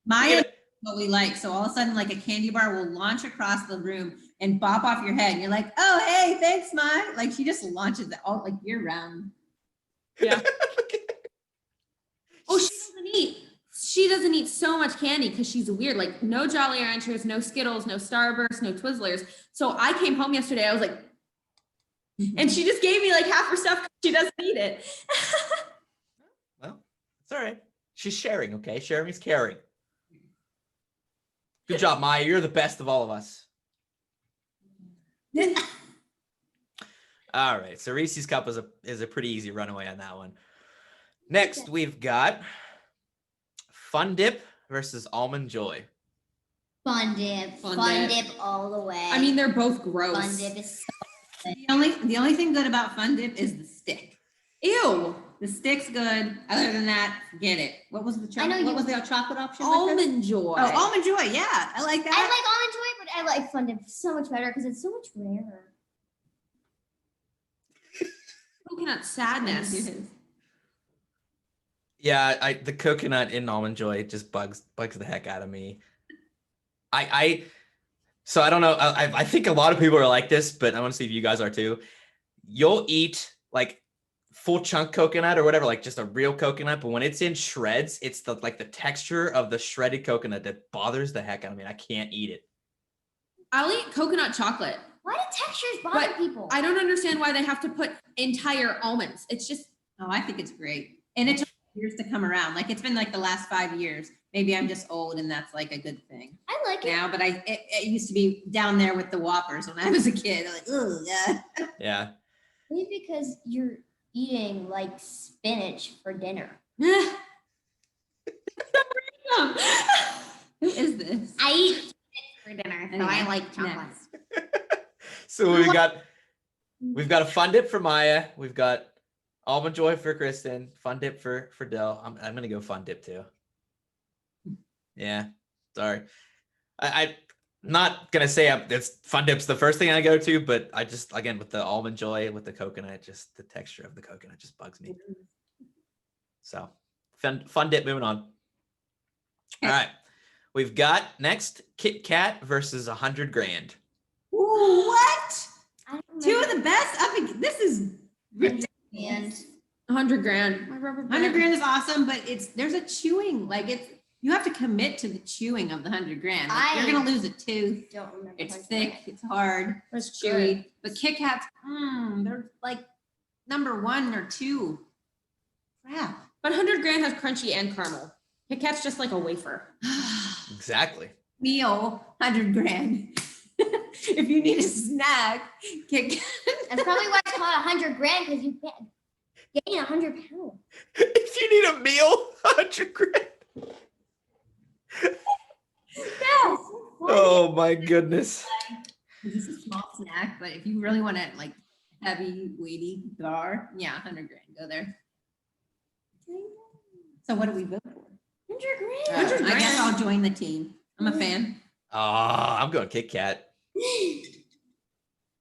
Maya is what we like. So all of a sudden, like a candy bar will launch across the room and bop off your head. And you're like, "Oh, hey, thanks, Maya." Like she just launches it all like year round. Yeah. Oh, she doesn't eat so much candy because she's weird. Like no Jolly Ranchers, no Skittles, no Starburst, no Twizzlers. So I came home yesterday. I was like, and she just gave me like half her stuff 'cause she doesn't eat it. Well, it's all right. She's sharing. Okay, sharing is caring. Good job, Maya. You're the best of all of us. All right. So Reese's Cup is a pretty easy runaway on that one. Next, we've got Fun Dip versus Almond Joy. Fun dip. Fun Fun dip. dip all the way. I mean, they're both gross. Fun dip is so The only thing good about Fun Dip is the stick. Ew. The stick's good. Other than that, forget it. What was the I know chocolate? you- What was the chocolate option? with this? Almond Joy. Oh, Almond Joy. Yeah, I like I that. like Almond Joy, but I like Fun Dip so much better because it's so much rarer. Coconut sadness. Yeah, the coconut in Almond Joy just bugs the heck out of me. So I don't know. I think a lot of people are like this, but I want to see if you guys are too. You'll eat like full chunk coconut or whatever, like just a real coconut, but when it's in shreds, it's the texture of the shredded coconut that bothers the heck out of me. I can't eat it. I'll eat coconut chocolate. Why do textures bother But people? I don't understand why they have to put entire almonds. It's just Oh, I think it's great. And it took years to come around. Like it's been like the last 5 years. Maybe I'm just old and that's like a good thing I like it. now, but it used to be down there with the Whoppers when I was a kid. I'm like, oh, yeah. Yeah. Maybe because you're eating like spinach for dinner. Who is this? I eat spinach for dinner, so I Anyway, like chocolate. next. So we've got a Fun Dip for Maya. We've got Almond Joy for Kristen. Fun Dip for Dill. I'm gonna go Fun Dip too. Yeah, sorry. I'm not gonna say it's Fun Dip's the first thing I go to, but I just, again, with the Almond Joy with the coconut, just the texture of the coconut just bugs me. So Fun Dip. Moving on. All right, we've got next Kit Kat versus 100 grand. Ooh, what? I don't Two of remember. the best. This is ridiculous. And 100 grand. My rubber 100 grand is awesome, but there's a chewing, you have to commit to the chewing of the 100 grand. Like, you're gonna lose a tooth. don't remember. It's 100 thick, grand. it's hard, That's chewy. But Kit Kats, they're like number 1 or 2. Crap. But 100 grand has crunchy and caramel. Kit Kat's just like a wafer. Exactly. Meal, 100 grand. If you need a snack, Kit Kat. That's probably why it's called 100 grand, because you can't gain 100 pounds. If you need a meal, 100 grand. Yeah, so funny. Oh my goodness. This is a small snack, but if you really want to like heavy, weighty bar, yeah, 100 grand, go there. So what do we vote for? 100 grand. I guess I'll join the team. I'm a fan. Oh, I'm going Kit Kat.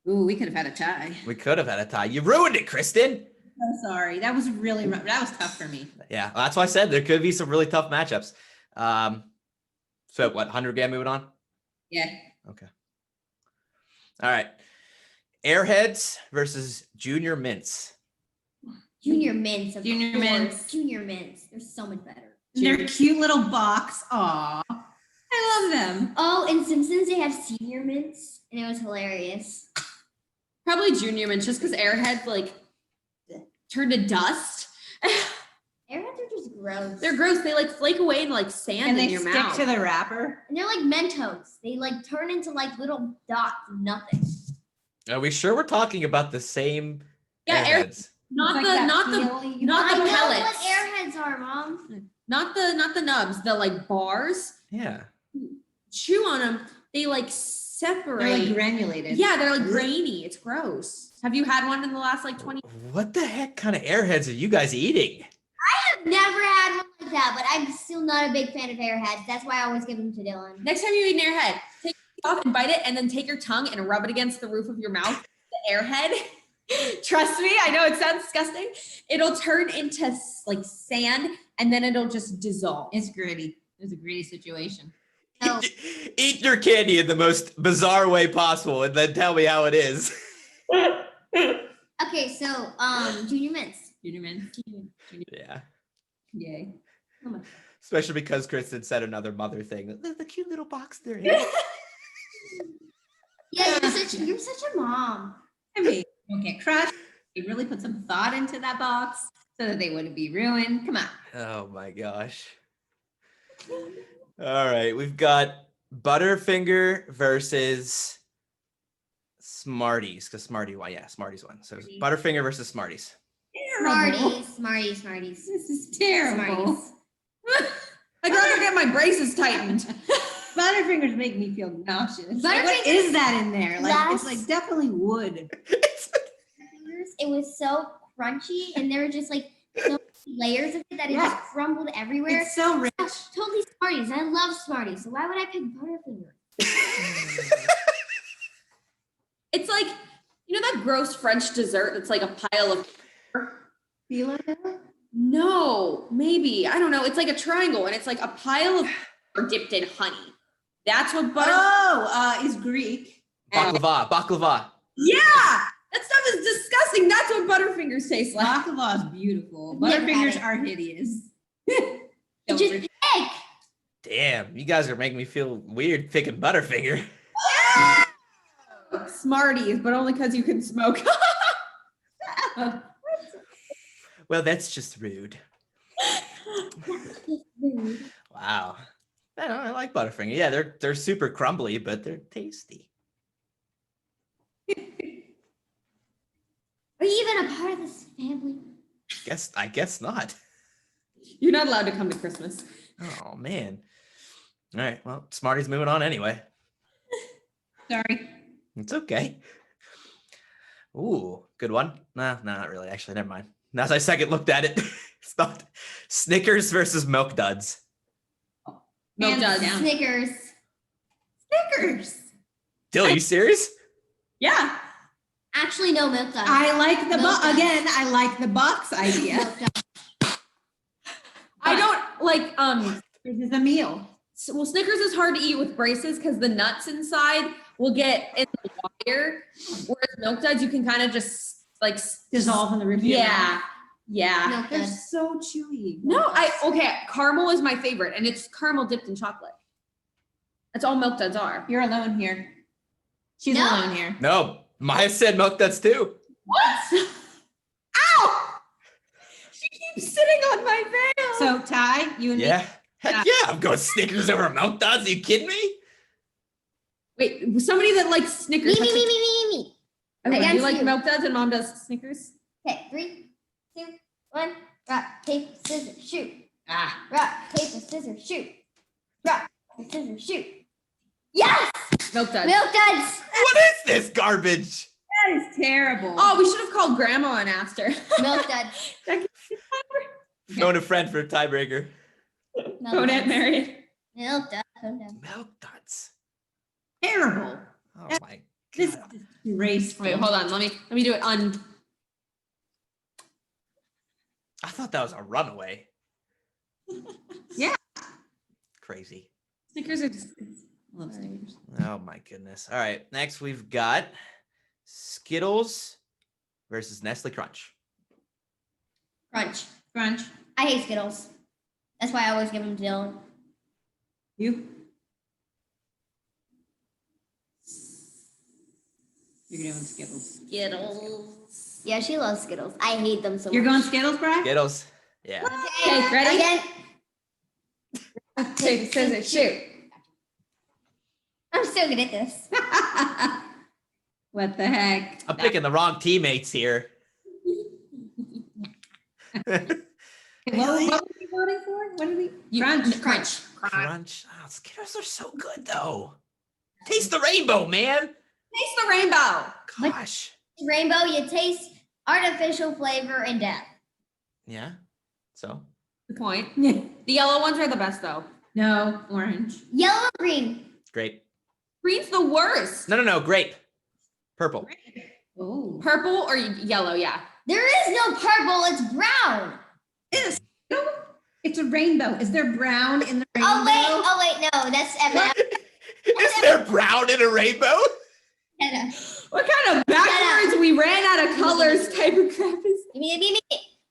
Ooh, we could have had a tie. We could have had a tie. You ruined it, Kristen. So sorry. That was really rough. That was tough for me. Yeah, well, that's why I said there could be some really tough matchups. So what, 100 grand moving on? Yeah. Okay. All right. Airheads versus Junior Mints. Junior mints. Of Junior course. mints. Junior mints. They're so much better. Their cute little box. Aw. I love them. Oh, in Simpsons they have senior mints, and it was hilarious. Probably Junior Mints, just because Airheads like turn to dust. Airheads are just gross. They're gross. They like flake away and like sand And in they your stick mouth. to the wrapper. And they're like Mentos. They like turn into like little dots of nothing. Are we sure we're talking about the same Yeah, Airheads? not It's the like that not the peely- not I the know pellets. what airheads are, Mom. not the nubs. The like bars. Yeah. Chew on them. They like They're separate. like granulated. Yeah, they're like grainy. It's gross. Have you had one in the last like 20? What the heck kind of Airheads are you guys eating? I've never had one like that, but I'm still not a big fan of airheads. That's why I always give them to Dylan. Next time you eat an Airhead, take it off and bite it, and then take your tongue and rub it against the roof of your mouth. The Airhead. Trust me, I know it sounds disgusting. It'll turn into like sand, and then it'll just dissolve. It's gritty. It was a gritty situation. So, Eat your candy in the most bizarre way possible and then tell me how it is. okay, so junior mints. Junior Mints. Yeah. Yay. Oh my Especially because Kristen said another mother thing. The cute little box they're in. Yeah, you're such a mom. I mean, don't get crushed. You really put some thought into that box so that they wouldn't be ruined. Come on. Oh my gosh. All right, we've got Butterfinger versus Smarties, because Smarties won. So it's Butterfinger versus Smarties. Smarties. This is terrible. Smarties. I'd rather get my braces tightened. Butterfingers make me feel nauseous. Like, what Butterfingers- is that in there? Like it's Last- like definitely wood. It was so crunchy, and there were just like so many layers of it that it Yeah. just crumbled everywhere. It's so rich. Totally Smarties. I love Smarties. So why would I pick Butterfinger? It's like, you know that gross French dessert that's like a pile of. Feel it? No, maybe. I don't know. It's like a triangle and it's like a pile of dipped in honey. That's what butter. Is Greek. Baklava. Yeah, that stuff is disgusting. That's what Butterfingers taste like. Baklava is beautiful. Never had Butterfingers it. are hideous. It just egg. Damn, you guys are making me feel weird picking Butterfinger. Smarties, but only because you can smoke. Well, that's just rude. Wow. I like Butterfinger. Yeah, they're super crumbly, but they're tasty. Are you even a part of this family? I guess not. You're not allowed to come to Christmas. Oh man. All right. Well, Smarty's moving on anyway. Sorry. It's okay. Ooh, good one. No, not really. Actually, never mind. Now as I second looked at it, it's not Snickers versus Milk Duds. Milk Hands Duds. down. Snickers. Snickers. Dill, are you serious? Yeah. Actually, no milk duds. I like the Milk duds. again. I like the box idea. Milk duds. I don't like This is a meal. well, Snickers is hard to eat with braces because the nuts inside will get in the wire. Whereas Milk Duds, you can kind of just like Dissolve in the roof. of your mouth. Yeah. Yeah. Milk They're duds. so chewy. No, caramel is my favorite, and it's caramel dipped in chocolate. That's all Milk Duds are. You're alone here. She's No. alone here. No. Maya said Milk Duds too. What? Ow! She keeps sitting on my veil. So Ty, you and me. Yeah. Heck yeah, I'm going Snickers over Milk Duds. Are you kidding me? Wait, somebody that likes Snickers. Me. Okay, you Against like you. Milk Duds and Mom does Snickers? Okay, 3, 2, 1. Rock, paper, scissors, shoot. Ah. Rock, paper, scissors, shoot. Rock, paper, scissors, shoot. Yes, Milk duds. milk duds. What is this garbage? That is terrible. Oh, we should have called grandma and asked her. Milk duds. Phone a friend for a tiebreaker. Milk Phone Aunt duds. Marion. Milk duds. Phone duds. Milk duds. Terrible. Oh my This god. is disgraceful. Wait, hold on. Let me do it on. I thought that was a runaway. Yeah. Crazy. Snickers are just. Love Snickers. Oh my goodness. All right. Next we've got Skittles versus Nestle Crunch. Crunch. Crunch. I hate Skittles. That's why I always give them to Dylan. You? You're doing Skittles. Skittles. Yeah, she loves Skittles. I hate them so You're much. going Skittles, Brian? Skittles. Yeah. Okay, ready? Again. Take scissors, shoot. I'm so good at this. What the heck? I'm picking the wrong teammates here. What were we voting for? What did we? You- Crunch. Crunch. Crunch. Oh, Skittles are so good though. Taste the rainbow, man. Taste the rainbow. Gosh. Rainbow, you taste artificial flavor and death. Yeah. So Good point. Yeah. The yellow ones are the best though. No, orange. Yellow, green. grape. Green's the worst. No. Grape. Purple. Oh. Purple or yellow, yeah. There is no purple, it's brown. It's a rainbow. Is there brown in the rainbow? Oh wait, no, that's M&M. Is there brown in a rainbow? What kind of backwards we ran out of colors type of crap is Give me.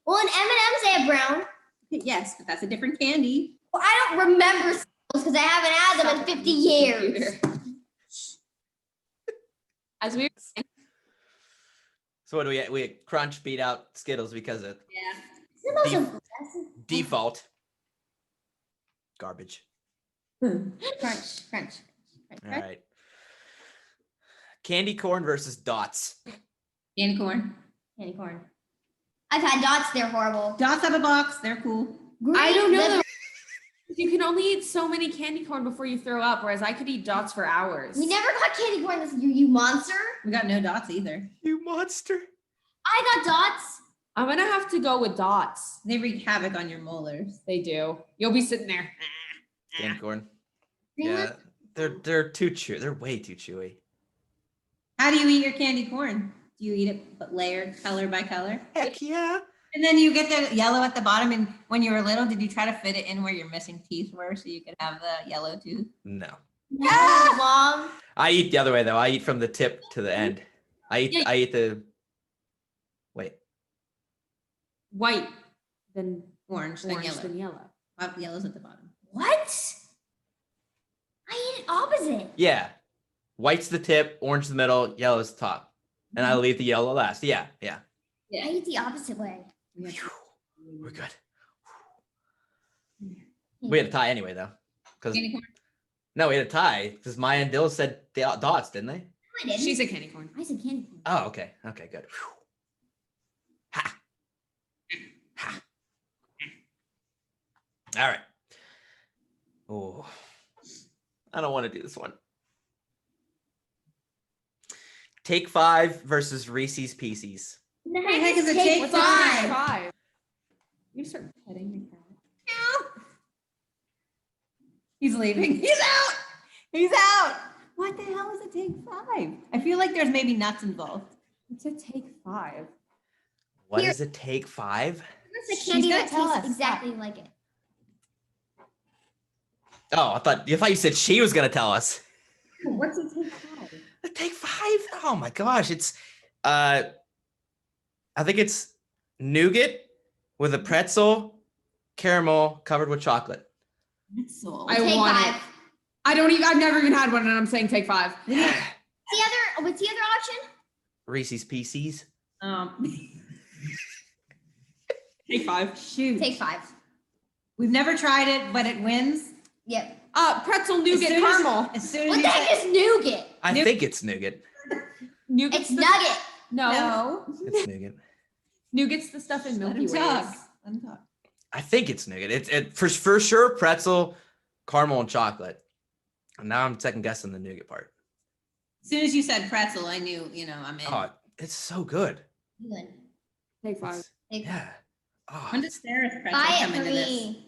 Well, in M&M's they have brown. Yes, but that's a different candy. Well, I don't remember because I haven't had them in 50 years. As we So what do we? We Crunch beat out Skittles because of It's the most aggressive. default garbage. Crunch. All right. Candy corn versus dots. Candy corn. Candy corn. I've had dots, they're horrible. Dots have a box. They're cool. I don't know. The- You can only eat so many candy corn before you throw up, whereas I could eat dots for hours. We never got candy corn this year, you monster. We got no dots either. You monster. I got dots. I'm gonna have to go with dots. They wreak havoc on your molars. They do. You'll be sitting there. Candy corn. Green Yeah, they're too chewy. They're way too chewy. How do you eat your candy corn? Do you eat it but layered color by color? Heck yeah. And then you get the yellow at the bottom. And when you were little, did you try to fit it in where your missing teeth were so you could have the yellow tooth? No. No, Mom. I eat the other way though. I eat from the tip to the end. I Yeah. eat the. Wait. White, then Orange, then orange, yellow. then yellow. Yellow's at the bottom. What? I eat it opposite. Yeah. White's the tip, orange the middle, yellow's the top, and I leave the yellow last. Yeah. I eat the opposite way. Phew, we're good. We had a tie anyway though, because Candy corn. no, we had a tie because Maya and Dill said dots, didn't they? No, I didn't. She's a candy corn. I said candy corn. Oh, okay. Okay, good. Phew. Ha. Ha. All right. Oh, I don't want to do this one. Take 5 versus Reese's Pieces. The heck is a Take Take What's a Five? take five? You start petting the cat. He's leaving. He's out. He's out. What the hell is a take 5? I feel like there's maybe nuts involved. It's a take five. What Here- is a Take 5? It's a candy gonna that tell tastes us. exactly like it. Oh, I thought you said she was gonna tell us. What's a take five? A Take 5? Oh my gosh, it's I think it's nougat with a pretzel, caramel covered with chocolate. That's so. I Take want 5. it. I've never even had one and I'm saying take 5. What's the other option? Reese's Pieces. Take 5. Shoot. Take 5. We've never tried it, but it wins. Yep. Pretzel As nougat soon as- caramel. As soon as What you the heck said- is nougat? I Nougat. think it's nougat. Nougat's It's nugget. No. No. It's nougat. Nougat's the stuff in Let Milky him Ways. talk. Let him talk. I think it's nougat. It's for sure pretzel, caramel, and chocolate. And now I'm second guessing the nougat part. As soon as you said pretzel, I knew, I'm in. Oh, it's so good. Good. Take 5. It's- Take yeah. Oh, When does Sarah's pretzel Buy come it for into this? me.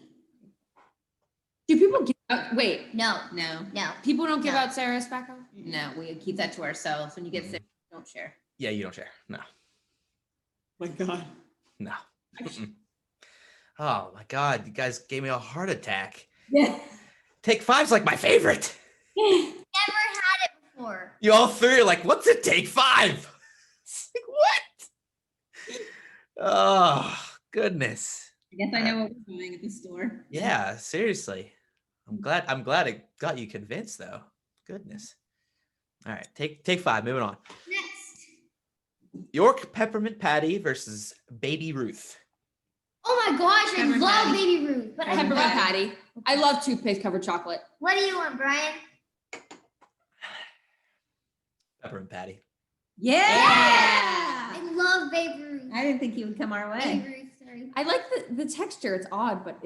Do people give out? Wait, No, No, no. people don't give No. out Sarah's back home? no, we keep that to ourselves. When you get sick, don't share. yeah, you don't share. No. My God. No. Mm-mm. Oh my God, you guys gave me a heart attack. Yeah. Take 5's like my favorite. Never had it before. You all three are like, what's it take 5? It's like, what? Oh, goodness. I guess I know what we're buying at the store. Yeah, seriously. I'm glad it got you convinced though. Goodness. All right, take 5, moving on. Next. York peppermint patty versus Baby Ruth. Oh my gosh, I Peppermint love patty. Baby Ruth. But Peppermint patty. I love toothpaste covered chocolate. What do you want, Brian? Peppermint patty. Yeah. I love Baby Ruth. I didn't think he would come our way. Baby Ruth, sorry. I like the texture. It's odd, but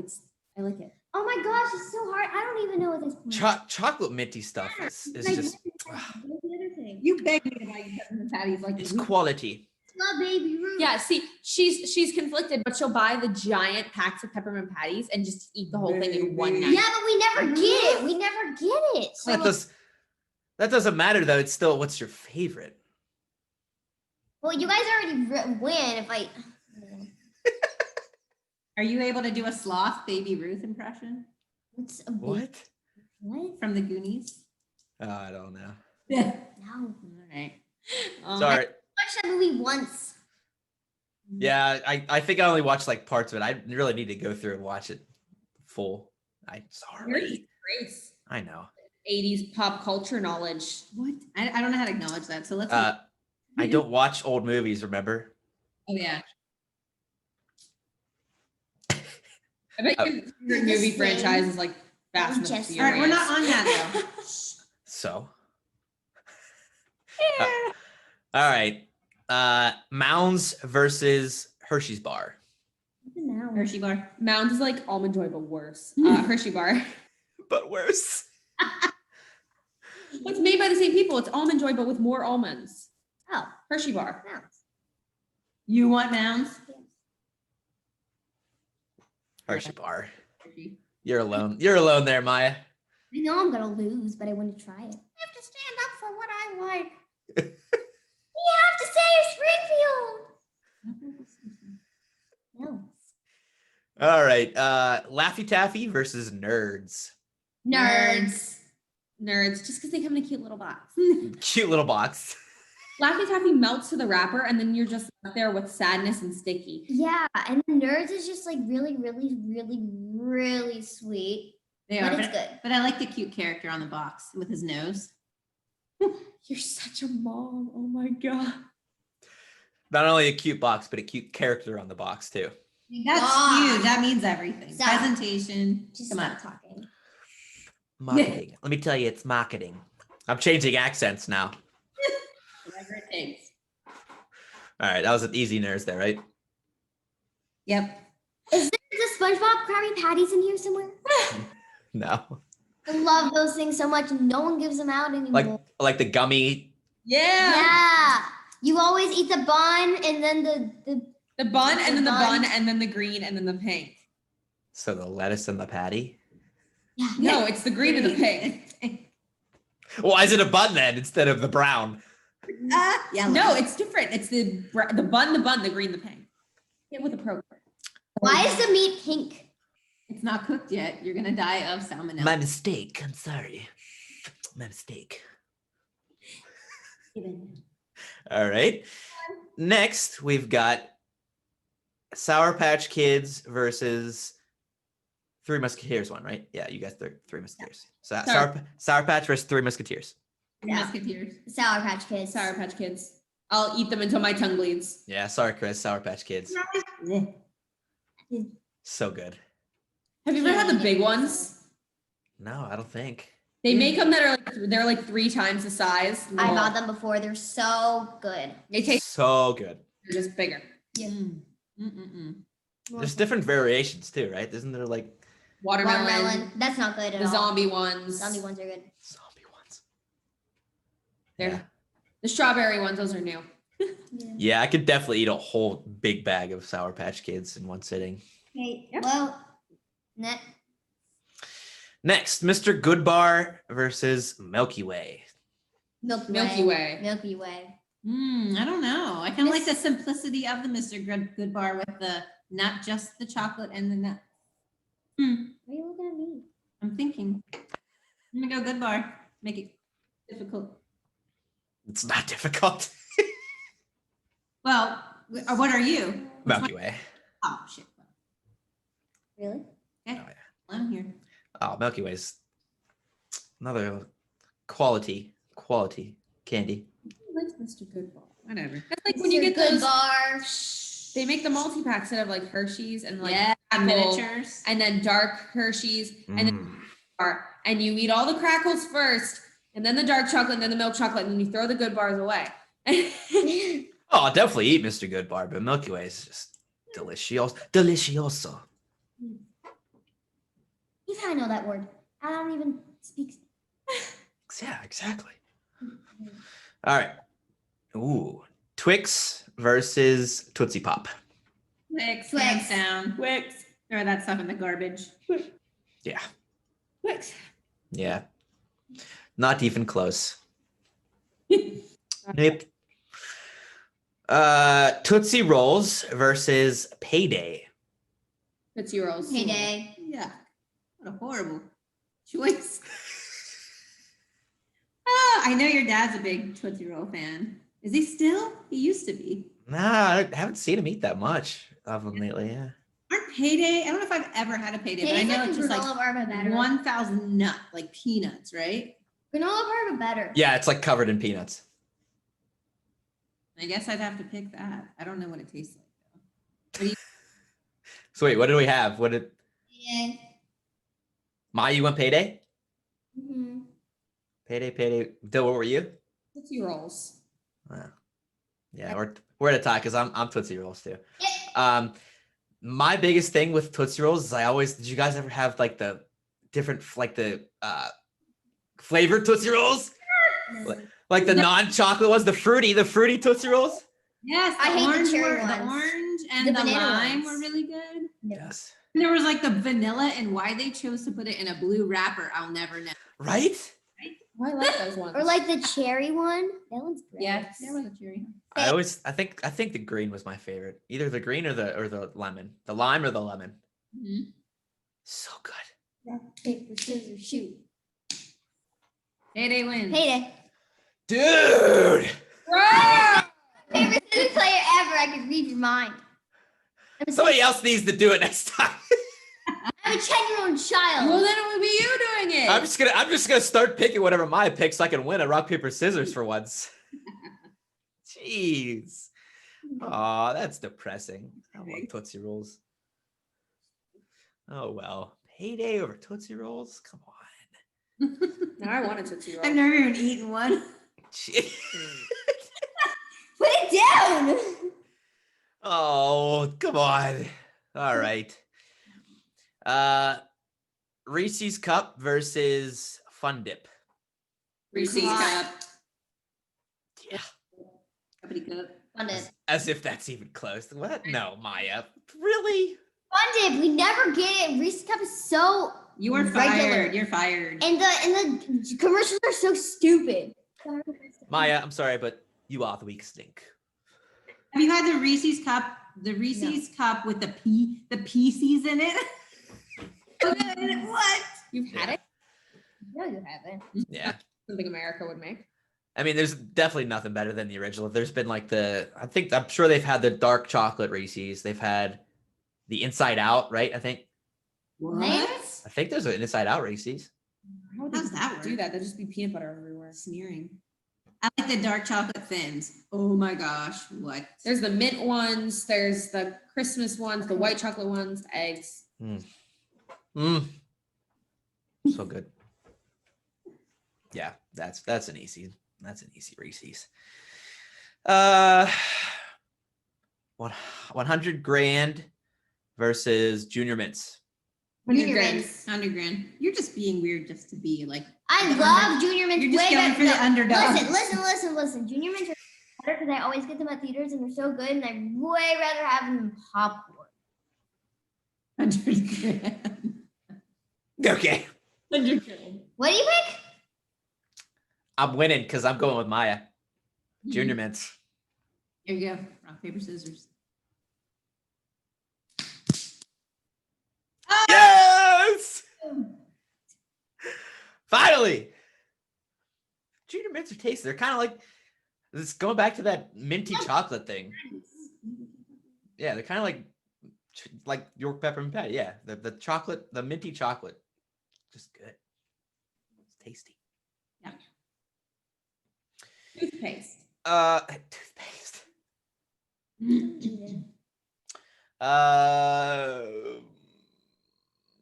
I like it. Oh my gosh, it's so hard. I don't even know what this point. Chocolate minty stuff is I just, What's the other thing? You begged me to buy you peppermint patties like it's this. quality. Love Baby Ruth. Yeah, see, she's conflicted, but she'll buy the giant packs of peppermint patties and just eat the whole thing in one night. Yeah, but we never get it. We never get it. So That doesn't matter though. It's still, what's your favorite? well, you guys already win if I. Are you able to do a sloth Baby Ruth impression What's a What? What? from the Goonies? Oh, I don't know. Yeah. No. All right. Sorry. I watched that movie once. Yeah, I think I only watched like parts of it. I really need to go through and watch it full. I'm sorry. Grace. I know. 80s pop culture knowledge. What? I don't know how to acknowledge that. So let's. I don't watch old movies, remember? Oh yeah. I bet your favorite movie franchise is like Fast and the Just- All right, we're Furious. not on that though. So. All right. Mounds versus Hershey's bar. Now. Hershey bar. Mounds is like Almond Joy, but worse. Hershey bar. But worse. It's made by the same people. It's Almond Joy, but with more almonds. Oh, Hershey bar. Mounds. You want Mounds? Hershey bar. Hershey. You're alone. You're alone there, Maya. I know I'm gonna lose, but I want to try it. I have to stand up for what I like. We have to say Springfield. No. All right. Laffy Taffy versus Nerds. Nerds. Nerds, just because they come in a cute little box. Cute little box. Laffy Taffy melts to the wrapper, and then you're just left there with sadness and sticky. Yeah, and the Nerds is just like really, really, really, really sweet. They But are, it's good. but I like the cute character on the box with his nose. You're such a mom. Oh my God. Not only a cute box, but a cute character on the box too. That's God. huge. That means everything. Stop. Presentation. Just Come on. stop talking. Marketing. Let me tell you, it's marketing. I'm changing accents now. Whatever it takes. All right, that was an easy Nerds there, right? Yep. Is there the SpongeBob Krabby Patties in here somewhere? No. I love those things so much. No one gives them out anymore. Like the gummy. Yeah. Yeah. You always eat the bun and then The bun, and then the bun. bun, and then the green, and then the pink. So the lettuce and the patty. yeah. No, it's the green and the pink. Why is it a bun then instead of the brown? Yeah. No, it's different. It's the bun, the green, the pink. Get with the program. Why is the meat pink? It's not cooked yet. You're gonna die of salmonella. My mistake. I'm sorry. My mistake. All right. Next, we've got Sour Patch Kids versus Three Musketeers one, right? Yeah, you guys Three Musketeers. So, Sour Patch versus Three Musketeers. Yeah. Musketeers. Sour Patch Kids. Sour Patch Kids. I'll eat them until my tongue bleeds. Yeah, sorry, Chris. Sour Patch Kids. So good. Have you ever had the big ones? No, I don't think. They make them that are they're like 3 times the size. I bought them before. They're so good. They taste So good. just bigger. Mm. Mm-mm-mm. There's different variations too, right? Isn't there like Watermelon. That's not good at The all. zombie ones. Zombie ones are good. Zombie ones. They're- Yeah. The strawberry ones, those are new. Yeah, I could definitely eat a whole big bag of Sour Patch Kids in one sitting. Okay. Yep. Well, next. Next, Mr. Goodbar versus Milky Way. Milky Way. Milky Way. I don't know. I kind of like the simplicity of the Mr. Good Bar with the not just the chocolate and the nut. Why are you looking at me? I'm thinking. I'm gonna go Good Bar. Make it difficult. It's not difficult. Well, what are you? Milky Way. Oh shit. Really? Okay. Oh, yeah. I'm here. Oh, Milky Way's another quality candy. What's Mr. Goodbar? Whatever. That's like when you get Good those. bar. They make the multi-packs that have like Hershey's and like Yeah, Crackle, miniatures. and then dark Hershey's, and then Mm. bar. And you eat all the crackles first, and then the dark chocolate, and then the milk chocolate, and then you throw the good bars away. Oh, I'll definitely eat Mr. Goodbar, but Milky Way is just delicioso. Even I know that word. I don't even speak. Yeah, exactly. All right. Ooh, Twix versus Tootsie Pop. Twix, Twix. hands down. Twix. Throw that stuff in the garbage. Yeah, Twix. yeah. Not even close. Nope. Tootsie Rolls versus Payday. Tootsie Rolls. Heyday. Yeah. What a horrible choice. Oh, I know your dad's a big Tootsie Roll fan. Is he still? He used to be. Nah, I haven't seen him eat that much of them lately. Yeah. Aren't Payday? I don't know if I've ever had a Payday, but I know it's just granola like bar, but better. 1,000 nut, like peanuts, right? Granola bar, but better. Yeah, it's like covered in peanuts. I guess I'd have to pick that. I don't know what it tastes like though. So wait, what did we have? What did Yeah. Maya? You went Payday? Mm-hmm. Payday. Dill, what were you? Tootsie Rolls. Wow. Yeah, we're at a tie because I'm Tootsie Rolls too. My biggest thing with Tootsie Rolls is did you guys ever have like the different flavored Tootsie Rolls? Like the non-chocolate ones, the fruity Tootsie Rolls? Yes, I hate the orange cherry the ones. orange and The the, banana lime ones. were really good. Yes. And there was like the vanilla, and why they chose to put it in a blue wrapper, I'll never know. Right? Oh, I like those ones. Or like the cherry one. That one's great. Yes, there was a cherry. I think the green was my favorite. Either the green or the lemon. The lime or the lemon. Mhm. So good. Rock, paper, scissors, shoot. Payday wins. Heyday. Dude. Favorite scissors player ever. I could read your mind. Somebody else needs to do it next time. I'm a 10-year-old child. Well, then it would be you doing it. I'm just gonna start picking whatever Maya picks so I can win a rock, paper, scissors for once. Jeez. Aw, that's depressing. I love Tootsie Rolls. Oh well. Payday over Tootsie Rolls? Come on. Now I want a Tootsie Roll. I've never even eaten one. Jeez. Put it down. Oh, come on. All right. Reese's Cup versus Fun Dip. Reese's God. cup. Yeah. Cuppity cup. Fun dip. As if that's even close. What? No, Maya. Really? Fun dip. We never get it. Reese's cup is so You are regular. fired. You're fired. And the commercials are so stupid. Maya, I'm sorry, but you are the weak stink. Have you had the Reese's cup? The Reese's cup with the pieces in it? What? You've had it? No, you haven't. Yeah. Something America would make. I mean, there's definitely nothing better than the original. There's been like I'm sure they've had the dark chocolate Reese's. They've had the Inside Out, right? I think there's an Inside Out Reese's. How would How's they that do work? that? There'd just be peanut butter everywhere. Smearing. I like the dark chocolate thins. Oh my gosh. What? There's the mint ones. There's the Christmas ones. The white chocolate ones. The eggs. So good. Yeah, that's an easy Reese's. 100 grand versus Junior Mints. 100 Junior grams. mints. 100 grand. You're just being weird just to be like. I The love junior mints. You're just way going better. for the underdog. Listen. Junior mints are better because I always get them at theaters and they're so good, and I'd way rather have them than popcorn. 100 grand. Okay. 100 grams. What do you pick? I'm winning because I'm going with Maya. Junior mints. Here you go. Rock, paper, scissors. Yes! Finally! Junior mints are tasty. They're kind of like, this going back to that minty chocolate thing. Yeah, they're kind of like York peppermint patty. Yeah, the chocolate, the minty chocolate, just good. It's tasty. Toothpaste. Toothpaste.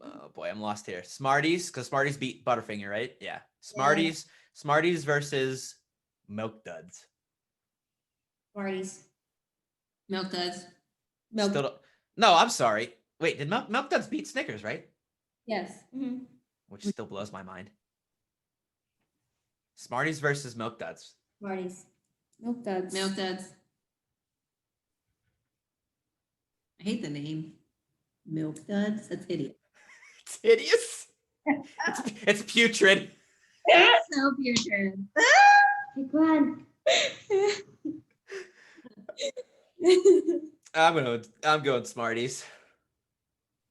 Oh boy, I'm lost here. Smarties, because Smarties beat Butterfinger, right? Yeah. Smarties versus Milk Duds. Smarties. Milk Duds. Milk. Still don't- No, I'm sorry. Wait, did Milk Duds beat Snickers, right? Yes. Mm-hmm. Which still blows my mind. Smarties versus Milk Duds. Smarties. Milk Duds. Milk Duds. I hate the name. Milk Duds. That's hideous. It's hideous. It's putrid. So putrid. Pick one. I'm going Smarties.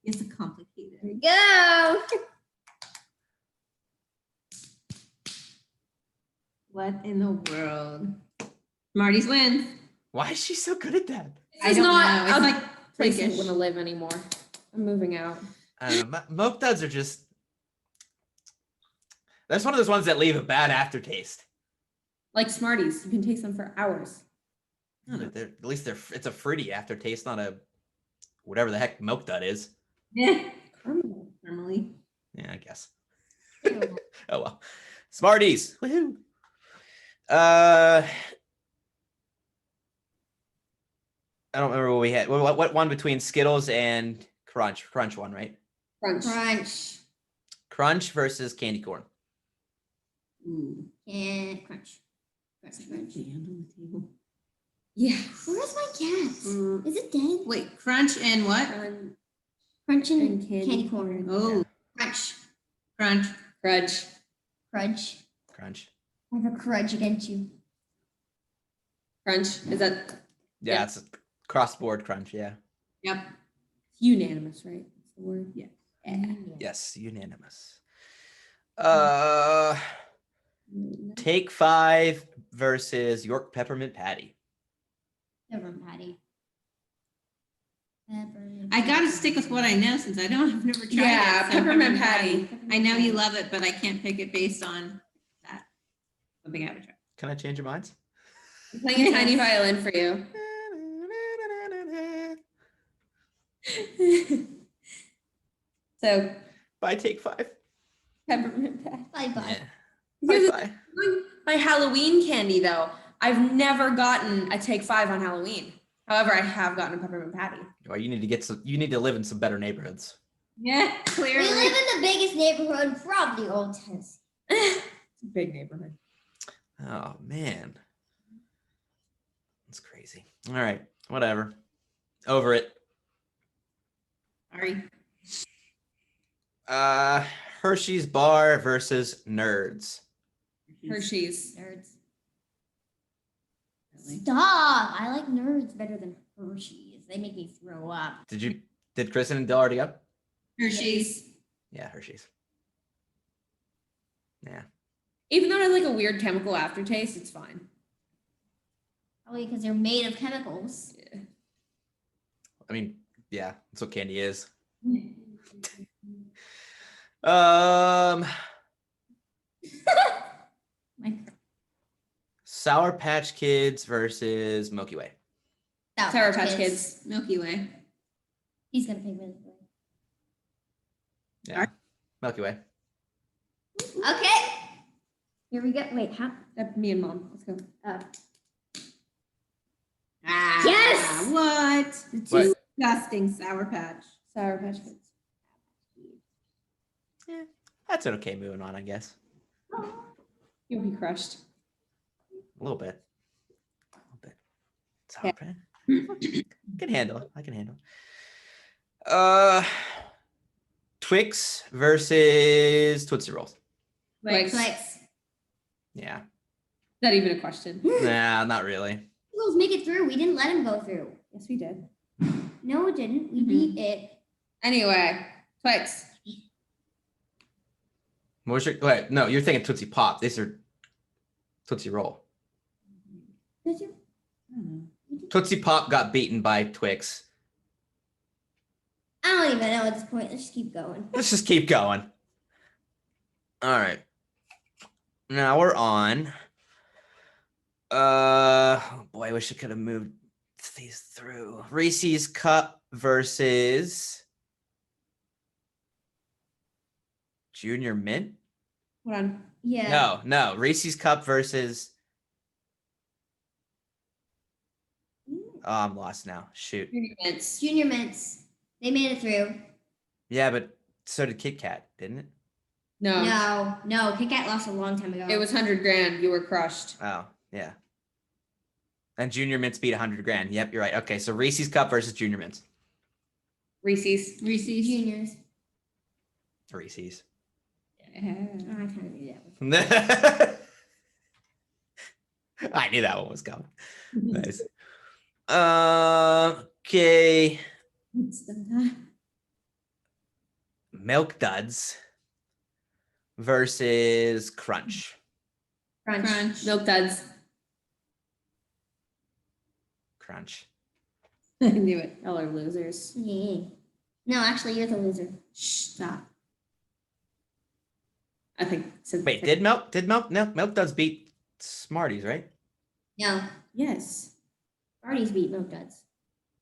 It's a complicated. Here we go. What in the world? Smarties wins. Why is she so good at that? I It's don't not know. It's a like place I freakish. want to live anymore. I'm moving out. I don't know. Milk Duds are just. That's one of those ones that leave a bad aftertaste. Like Smarties, you can taste them for hours. At least it's a fruity aftertaste, not a whatever the heck Milk Dud is. Yeah. Caramel. Normally. Yeah, I guess. Oh well. Smarties. Woohoo. I don't remember what we had. What one between Skittles and Crunch? Crunch one, right? Crunch. Crunch. Crunch versus candy corn. Ooh. And crunch. Crunch. Hand on the table. Yeah. Where's my cat? Mm. Is it dead? Wait, crunch and what? Crunch and, And candy corn. Oh, Crunch. crunch. Crunch. Crunch. Crunch. I have a crunch against you. Crunch. Is that Yeah, Yeah. it's a cross-board crunch. Yeah. Yep. unanimous, right? That's the word. Yeah. Yes, unanimous. Take 5 versus York peppermint patty. Peppermint patty. Peppermint I gotta patty. stick with what I know since I've never tried Yeah, it. so peppermint patty. I know you love it, but I can't pick it based on that. Something I haven't tried. Can I change your minds? I'm playing a tiny violin for you. So Bye, take 5. peppermint patty. Bye-bye. Bye bye. My Halloween candy though, I've never gotten a take 5 on Halloween. However, I have gotten a peppermint patty. Well, you need to get some. You need to live in some better neighborhoods. Yeah, We clearly. live in the biggest neighborhood, probably Old Tennessee. It's a big neighborhood. Oh man, that's crazy. All right, whatever. Over it. Sorry. Hershey's bar versus Nerds. Hershey's. Nerds. Really. Stop! I like nerds better than Hershey's. They make me throw up. Did Kristen and Dill already go? Hershey's. Yeah, Hershey's. Yeah. Even though it has like a weird chemical aftertaste, it's fine. Probably because they're made of chemicals. I mean, yeah, that's what candy is. Sour Patch Kids versus Milky Way. Sour Patch Kids. Milky Way. He's gonna pick Milky Way. Yeah. Milky Way. Okay. Here we go. Wait, how? Me and Mom. Let's go. Ah, Yes! What? What? Disgusting Sour Patch. Sour Patch Kids. That's okay. Moving on, I guess. You'll be crushed. A little bit. Sour Patch. I can handle. Twix versus Tootsie Rolls. Twix. Twix. Yeah. Is that even a question? Nah, not really. Let's make it through. We didn't let him go through. Yes, we did. No, it didn't. We beat it. Anyway, Twix. Wait, no, you're thinking Tootsie Pop. These are Tootsie Roll. Did you? Tootsie Pop got beaten by Twix. I don't even know at this point. Let's just keep going. Let's just keep going. All right. Now we're on. Oh boy, I wish I could have moved these through. Reese's Cup versus Junior Mint. Hold on. Yeah. No. Reese's Cup versus. Oh, I'm lost now. Shoot. Junior Mints. Junior Mints. They made it through. Yeah, but so did Kit Kat, didn't it? No. No. Kit Kat lost a long time ago. It was 100 grand. You were crushed. Oh, yeah. And Junior Mints beat 100 grand. Yep, you're right. Okay, so Reese's Cup versus Junior Mints. Reese's. Juniors. Reese's. Oh, I kind of knew that one. I knew that one was coming. Nice. Okay. Milk Duds versus Crunch. Crunch. Milk Duds. Crunch. I knew it. Y'all are losers. Yeah. No, actually, you're the loser. Shh, stop. I think. Wait, did Milk Duds beat Smarties, right? No. Yes. Smarties beat Milk Duds.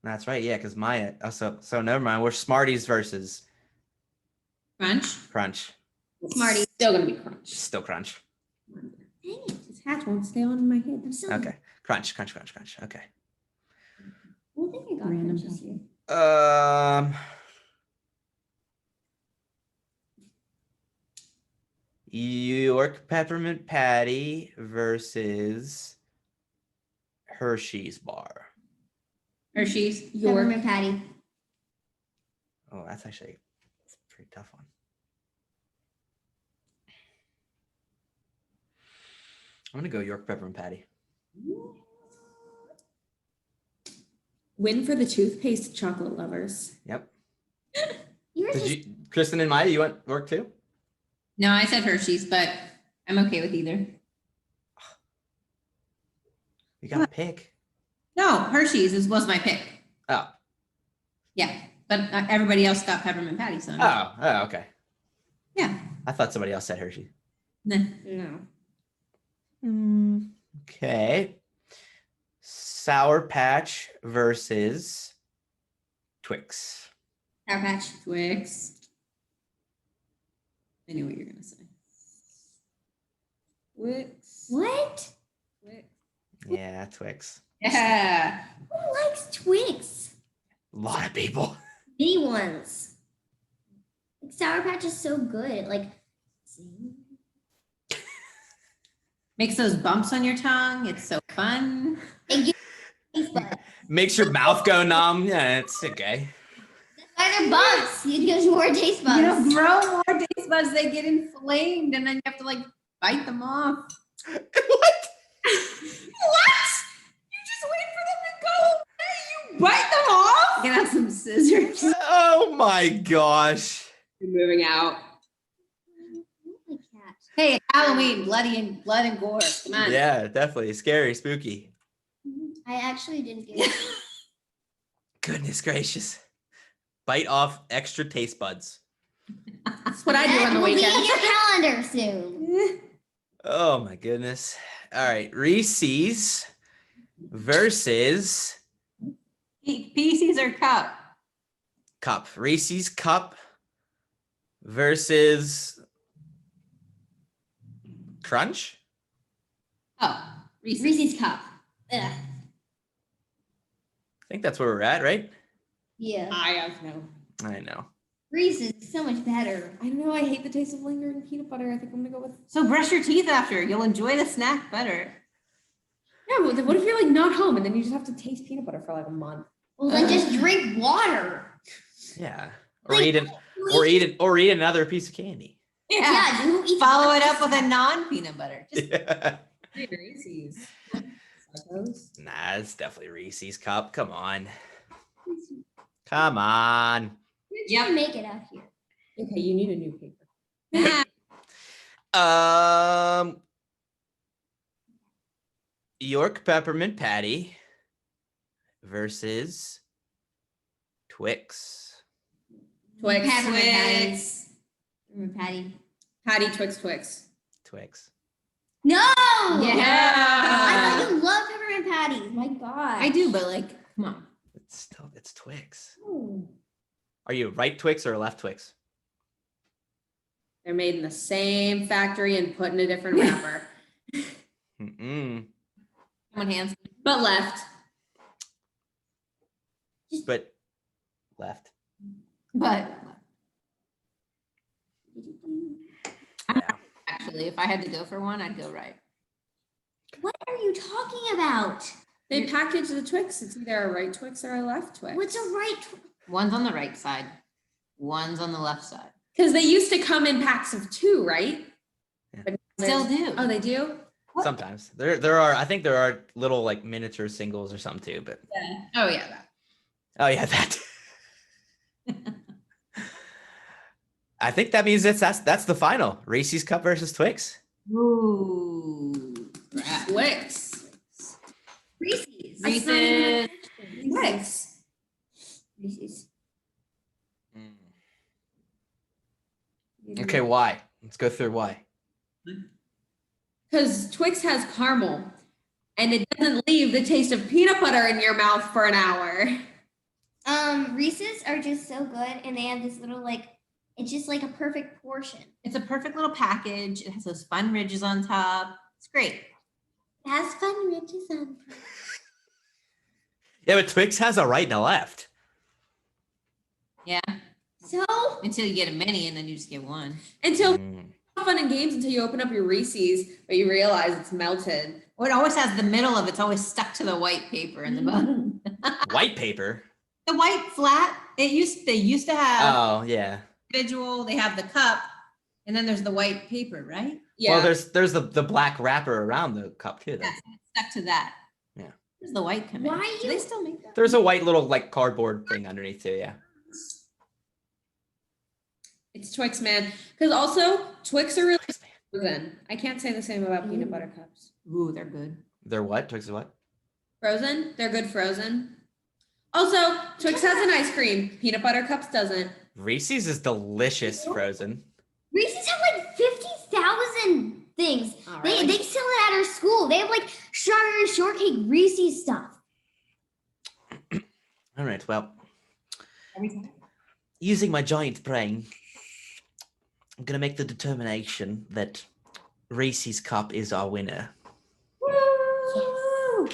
That's right. Yeah, because Maya. So never mind. We're Smarties versus Crunch. Smarties. Still gonna be crunch. Still Crunch. Dang it. This hat won't stay on in my head. I'm so. Okay. Crunch. Okay. I think I got Random Crunch this year. York Peppermint Patty versus Hershey's Bar. Hershey's. Peppermint Patty. Oh, that's actually a pretty tough one. I'm gonna go York Peppermint Patty. Win for the toothpaste chocolate lovers. Yep. Yours Did is you, Kristen and Maya, you went York too? No, I said Hershey's, but I'm okay with either. You gotta pick. No, Hershey's was my pick. Oh. Yeah, but everybody else got peppermint patty, so Oh, okay. yeah. I thought somebody else said Hershey. Nah. no. Okay. Sour Patch versus Twix. Sour Patch. Twix. I knew what you were gonna say. Twix. What? Twix. Yeah, Twix. Yeah. Who likes Twix? A lot of people. Mini ones. Like, Sour Patch is so good. Like, see? Makes those bumps on your tongue. It's so fun. It gives taste buds. Makes your mouth go numb. Yeah, it's okay. Why they're bugs? It gives more taste buds. You don't grow more taste buds. They get inflamed, and then you have to like bite them off. What? What? You just wait for them to go away. You bite them off. Get out some scissors. Oh my gosh. You're moving out. Holy cat. Hey, it's Halloween, blood and gore. Come on. Yeah, definitely. Scary, spooky. I actually didn't get it. Goodness gracious. Bite off extra taste buds. That's what I do That on the will be in weekend. your calendar soon. Oh my goodness. All right. Reese's versus Pieces or cup? Cup. Reese's Cup versus Crunch. Oh, Reese's. Reese's Cup. Ugh. I think that's where we're at, right? Yeah. I have no. I know. Reese's is so much better. I don't know. I hate the taste of lingering peanut butter. I think I'm gonna go with. So brush your teeth after. You'll enjoy the snack better. Yeah, but then what if you're like not home and then you just have to taste peanut butter for like a month? Well, then just drink water. Yeah. Or Like, eat another piece of candy. Yeah, who eats Follow it lots up of with a stuff? non-peanut butter. Just Yeah. Reese's. Psychos. Nah, it's definitely Reese's cup. Come on. Come on. Yep. Make it out here. Okay, you need a new paper. York peppermint patty versus Twix. Twix. Peppermint patty. Twix. Peppermint patty. Patty, Twix, Twix. Twix. No! Yeah. I thought you love peppermint patties. My God. I do, but like, come on. It's Twix. Ooh. Are you right Twix or left Twix? They're made in the same factory and put in a different wrapper. Mm-mm. Come on, hands. But left. But left. But Yeah. actually, if I had to go for one, I'd go right. What are you talking about? They package the Twix. It's either a right Twix or a left Twix. What's a right? One's on the right side, one's on the left side. Because they used to come in packs of 2, right? Yeah. But Still there's- do. Oh, they do? Sometimes there are. I think there are little like miniature singles or something too. But Oh yeah. That. oh yeah, that. I think that means that's the final. Reese's Cup versus Twix. Ooh. crap. Twix. Reese's. Reese's. That's not even a- Twix. Reese's. Okay, why? Let's go through why. Because Twix has caramel and it doesn't leave the taste of peanut butter in your mouth for an hour. Reese's are just so good, and they have this little it's just like a perfect portion. It's a perfect little package. It has those fun ridges on top. It's great. It has fun ridges on. Yeah, but Twix has a right and a left. Yeah. So Until you get a mini and then you just get one. Until Mm. fun and games until you open up your Reese's, but you realize it's melted. Or it always has the middle of it's always stuck to the white paper in the bottom. White paper. The white flat. They used to have Oh yeah. individual. They have the cup, and then there's the white paper, right? Yeah. Well, there's the black wrapper around the cup too. Though. Yes, it's stuck to that. Yeah. There's the white come in. Why Do you- they still make that? There's a white little like cardboard thing underneath too. Yeah. It's Twix, man. Because also, Twix are really frozen. I can't say the same about peanut butter cups. Ooh, they're good. They're what? Twix is what? Frozen? They're good frozen. Also, Twix has an ice cream. Peanut butter cups doesn't. Reese's is delicious frozen. Reese's have like 50,000 things. Oh, They really? sell it at our school. They have like strawberry shortcake Reese's stuff. All right. Well, Every time. using my giant brain, I'm gonna make the determination that Reese's Cup is our winner. Woo!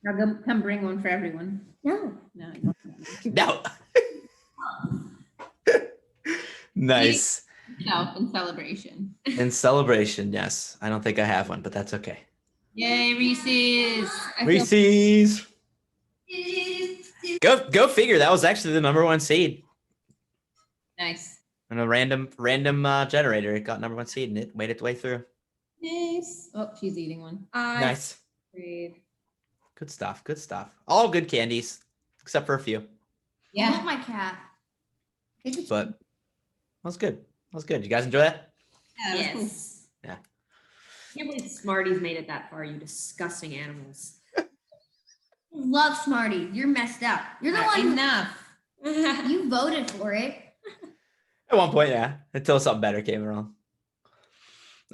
Now come bring one for everyone. No. No. No. Nice. No, in celebration. In celebration, yes. I don't think I have one, but that's okay. Yay, Reese's! I feel- Reese's. Go figure. That was actually the #1 seed. Nice. And a random generator. It got #1 seed and it made its way through. Nice. Oh, she's eating one. I Nice. agreed. Good stuff. Good stuff. All good candies, except for a few. I Yeah. love my cat. But that was good. That was good. You guys enjoy that? Yeah, that was cool. Yes. Yeah. I can't believe Smarties made it that far, you disgusting animals. Love Smarties. You're messed up. You're the one Enough. who you voted for it. At one point, yeah. Until something better came along.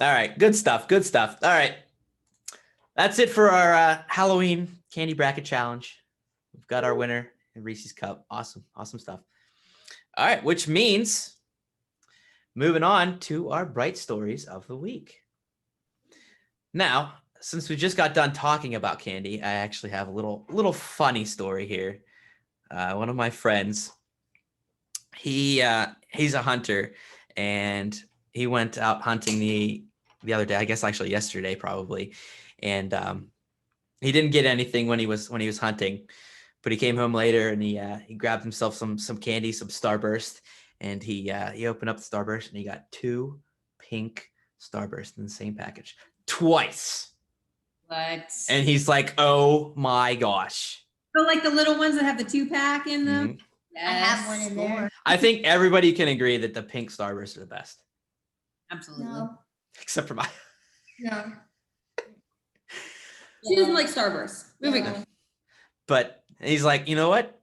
All right. Good stuff. Good stuff. All right. That's it for our Halloween candy bracket challenge. We've got our winner in Reese's Cup. Awesome. Awesome stuff. All right. Which means moving on to our bright stories of the week. Now, since we just got done talking about candy, I actually have a little funny story here. One of my friends he's a hunter, and he went out hunting the other day, I guess actually yesterday probably, and he didn't get anything when he was hunting, but he came home later and he grabbed himself some candy, some Starburst, and he opened up the Starburst and he got 2 pink Starburst in the same package twice. What? And he's like, "Oh my gosh!" So like the little ones that have the 2-pack in them. Mhm. I have one in there. I think everybody can agree that the pink Starburst are the best, Absolutely. No, except for my. no. She doesn't like Starburst. Moving No. on. But he's like, "You know what?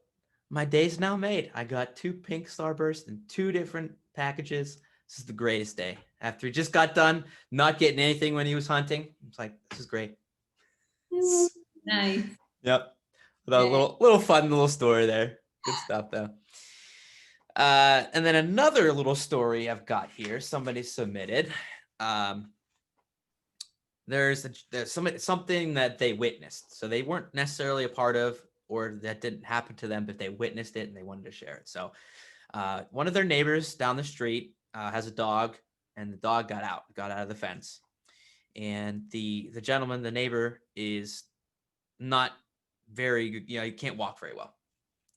My day's now made. I got 2 pink Starburst in 2 different packages. This is the greatest day." After he just got done not getting anything when he was hunting, it's like, "This is great." Nice. Yep. A little fun little story there. Good stuff though. And then another little story I've got here. Somebody submitted. There's something that they witnessed. So they weren't necessarily a part of, or that didn't happen to them, but they witnessed it and they wanted to share it. So one of their neighbors down the street has a dog, and the dog got out of the fence. And the gentleman, the neighbor, is not very good. He can't walk very well.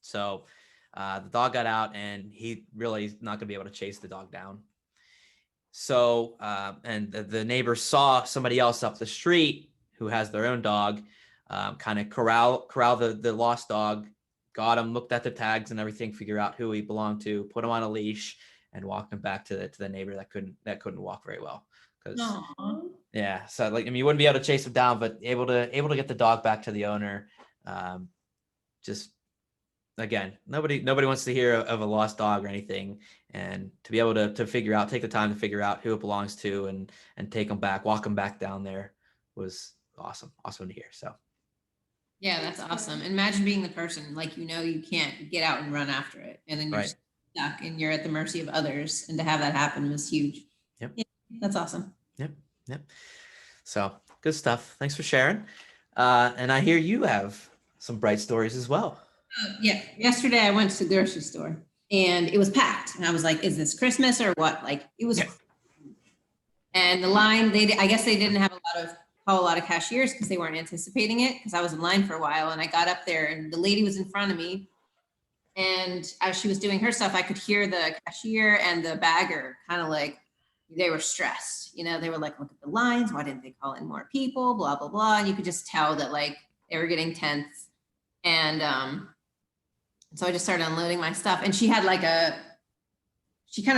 So the dog got out, and he really is not going to be able to chase the dog down. So and the neighbor saw somebody else up the street who has their own dog, kind of corral the lost dog, got him, looked at the tags and everything, figure out who he belonged to, put him on a leash, and walked him back to the neighbor that couldn't walk very well. Yeah, so like, I mean, you wouldn't be able to chase him down, but able to get the dog back to the owner. Just again, nobody wants to hear of a lost dog or anything, and to be able to take the time to figure out who it belongs to and take them back, walk them back down there was awesome to hear. So Yeah, that's awesome. Imagine being the person, like, you can't get out and run after it, and then you're Right. stuck and you're at the mercy of others, and to have that happen was huge. Yep. Yeah, that's awesome. Yep. So good stuff. Thanks for sharing. And I hear you have some bright stories as well. Yeah, yesterday I went to the grocery store and it was packed, and I was like, is this Christmas or what? Like, it was. Yeah. And the line, I guess they didn't have a lot of cashiers because they weren't anticipating it, because I was in line for a while, and I got up there and the lady was in front of me, and as she was doing her stuff, I could hear the cashier and the bagger kind of like, they were stressed. They were like, look at the lines, why didn't they call in more people, blah blah blah, and you could just tell that like they were getting tense. And so I just started unloading my stuff, and she kind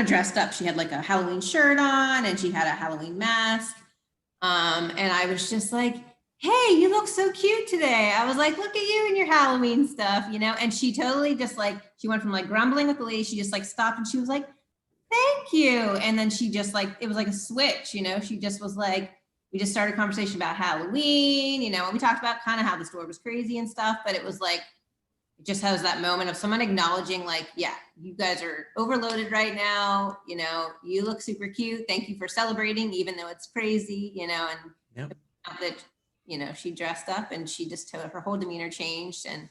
of dressed up. She had like a Halloween shirt on, and she had a Halloween mask. And I was just like, hey, you look so cute today. I was like, look at you and your Halloween stuff, and she totally just like, she went from like grumbling with the lady. She just like stopped and she was like, thank you. And then she just like, it was like a switch, she just was like, we just started a conversation about Halloween, and we talked about kind of how the store was crazy and stuff, but it was like, it just has that moment of someone acknowledging like, yeah, you guys are overloaded right now. You look super cute. Thank you for celebrating, even though it's crazy, and Yep. that, she dressed up and she just her whole demeanor changed, and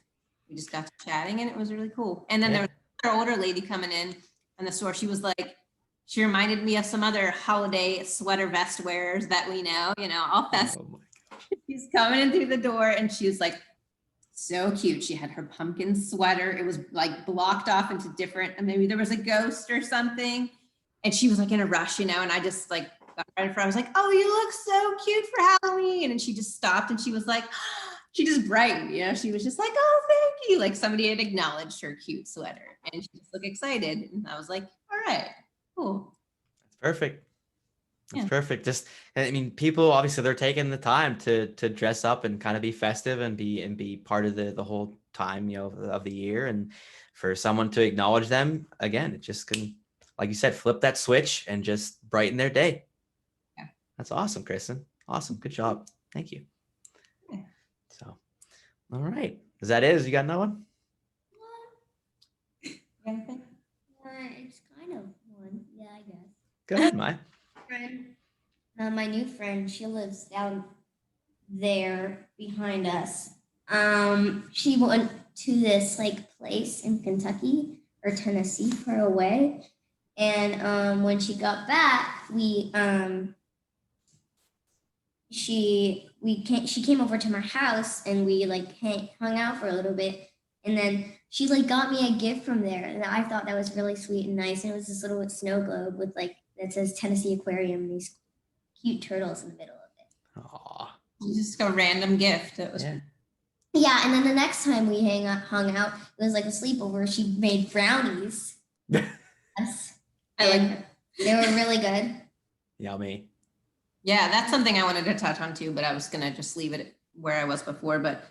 we just got to chatting, and it was really cool. And then there was another older lady coming in the store. She was like, she reminded me of some other holiday sweater vest wearers that we know, all festive. Oh my She's coming in through the door, and she was like, so cute. She had her pumpkin sweater. It was like blocked off into different, and maybe there was a ghost or something. And she was like in a rush, and I just like got ready for her. I was like, oh, you look so cute for Halloween. And she just stopped, and she was like, she just brightened, she was just like, oh, thank you. Like somebody had acknowledged her cute sweater, and she just looked excited. And I was like, all right, cool. That's perfect. That's Yeah. perfect. Just, I mean, people obviously they're taking the time to dress up and kind of be festive and be part of the whole time, of the year. And for someone to acknowledge them again, it just can, like you said, flip that switch and just brighten their day. Yeah. That's awesome, Kristen. Awesome. Good job. Thank you. Yeah. So, all right. Is that it? You got another one? Anything? It's kind of one. Yeah, I guess. Go ahead, Mai. Friend, my new friend, she lives down there behind us. She went to this like place in Kentucky or Tennessee for away. And when she got back, she came over to my house and we like hung out for a little bit, and then she like got me a gift from there, and I thought that was really sweet and nice. And it was this little snow globe with like that says Tennessee Aquarium and these cute turtles in the middle of it. Aw. Just a random gift. It was Yeah, and then the next time we hung out, it was like a sleepover. She made brownies. Yes. I like And they were really good. Yummy. Yeah, that's something I wanted to touch on too, but I was gonna just leave it where I was before. But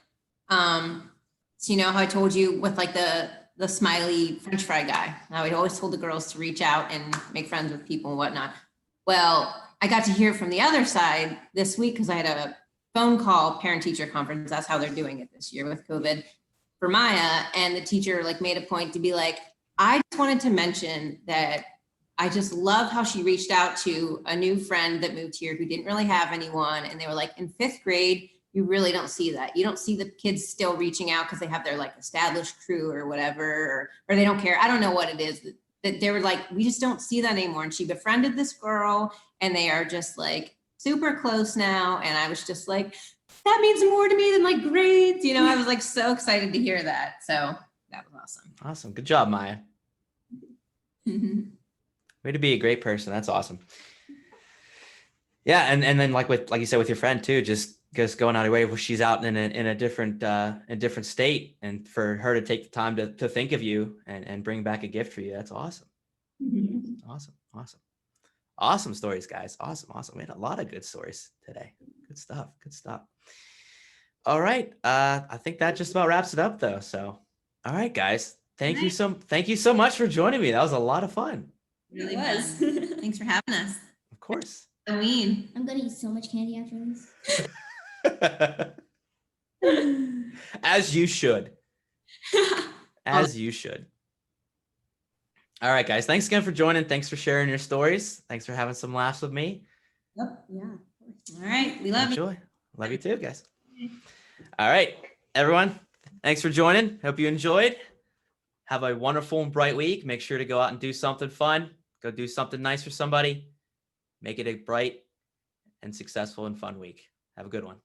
so you know how I told you with like the smiley French fry guy, I would always told the girls to reach out and make friends with people and whatnot. Well, I got to hear from the other side this week because I had a phone call parent teacher conference. That's how they're doing it this year with COVID for Maya. And the teacher like made a point to be like, I just wanted to mention that I just love how she reached out to a new friend that moved here who didn't really have anyone. And they were like, in 5th grade, you really don't see that. You don't see the kids still reaching out because they have their like established crew or whatever, or they don't care. I don't know what it is that they were like, we just don't see that anymore. And she befriended this girl and they are just like super close now. And I was just like, that means more to me than like grades. You know, I was like so excited to hear that. So that was awesome. Awesome. Good job, Maya. Way to be a great person. That's awesome. Yeah, and then like you said with your friend too, just going out of your way where she's out in a different state, and for her to take the time to think of you and bring back a gift for you. That's awesome. Awesome stories, guys. Awesome. We had a lot of good stories today. Good stuff. All right. I think that just about wraps it up though. So, all right, guys. Thank you so much for joining me. That was a lot of fun. Really It was. fun. Thanks for having us. Of course. Halloween. I'm gonna eat so much candy after this. As you should. As you should. All right, guys. Thanks again for joining. Thanks for sharing your stories. Thanks for having some laughs with me. Yep. Yeah. All right. We love you. Enjoy. Love you too, guys. All right, everyone. Thanks for joining. Hope you enjoyed. Have a wonderful and bright week. Make sure to go out and do something fun. Go do something nice for somebody. Make it a bright and successful and fun week. Have a good one.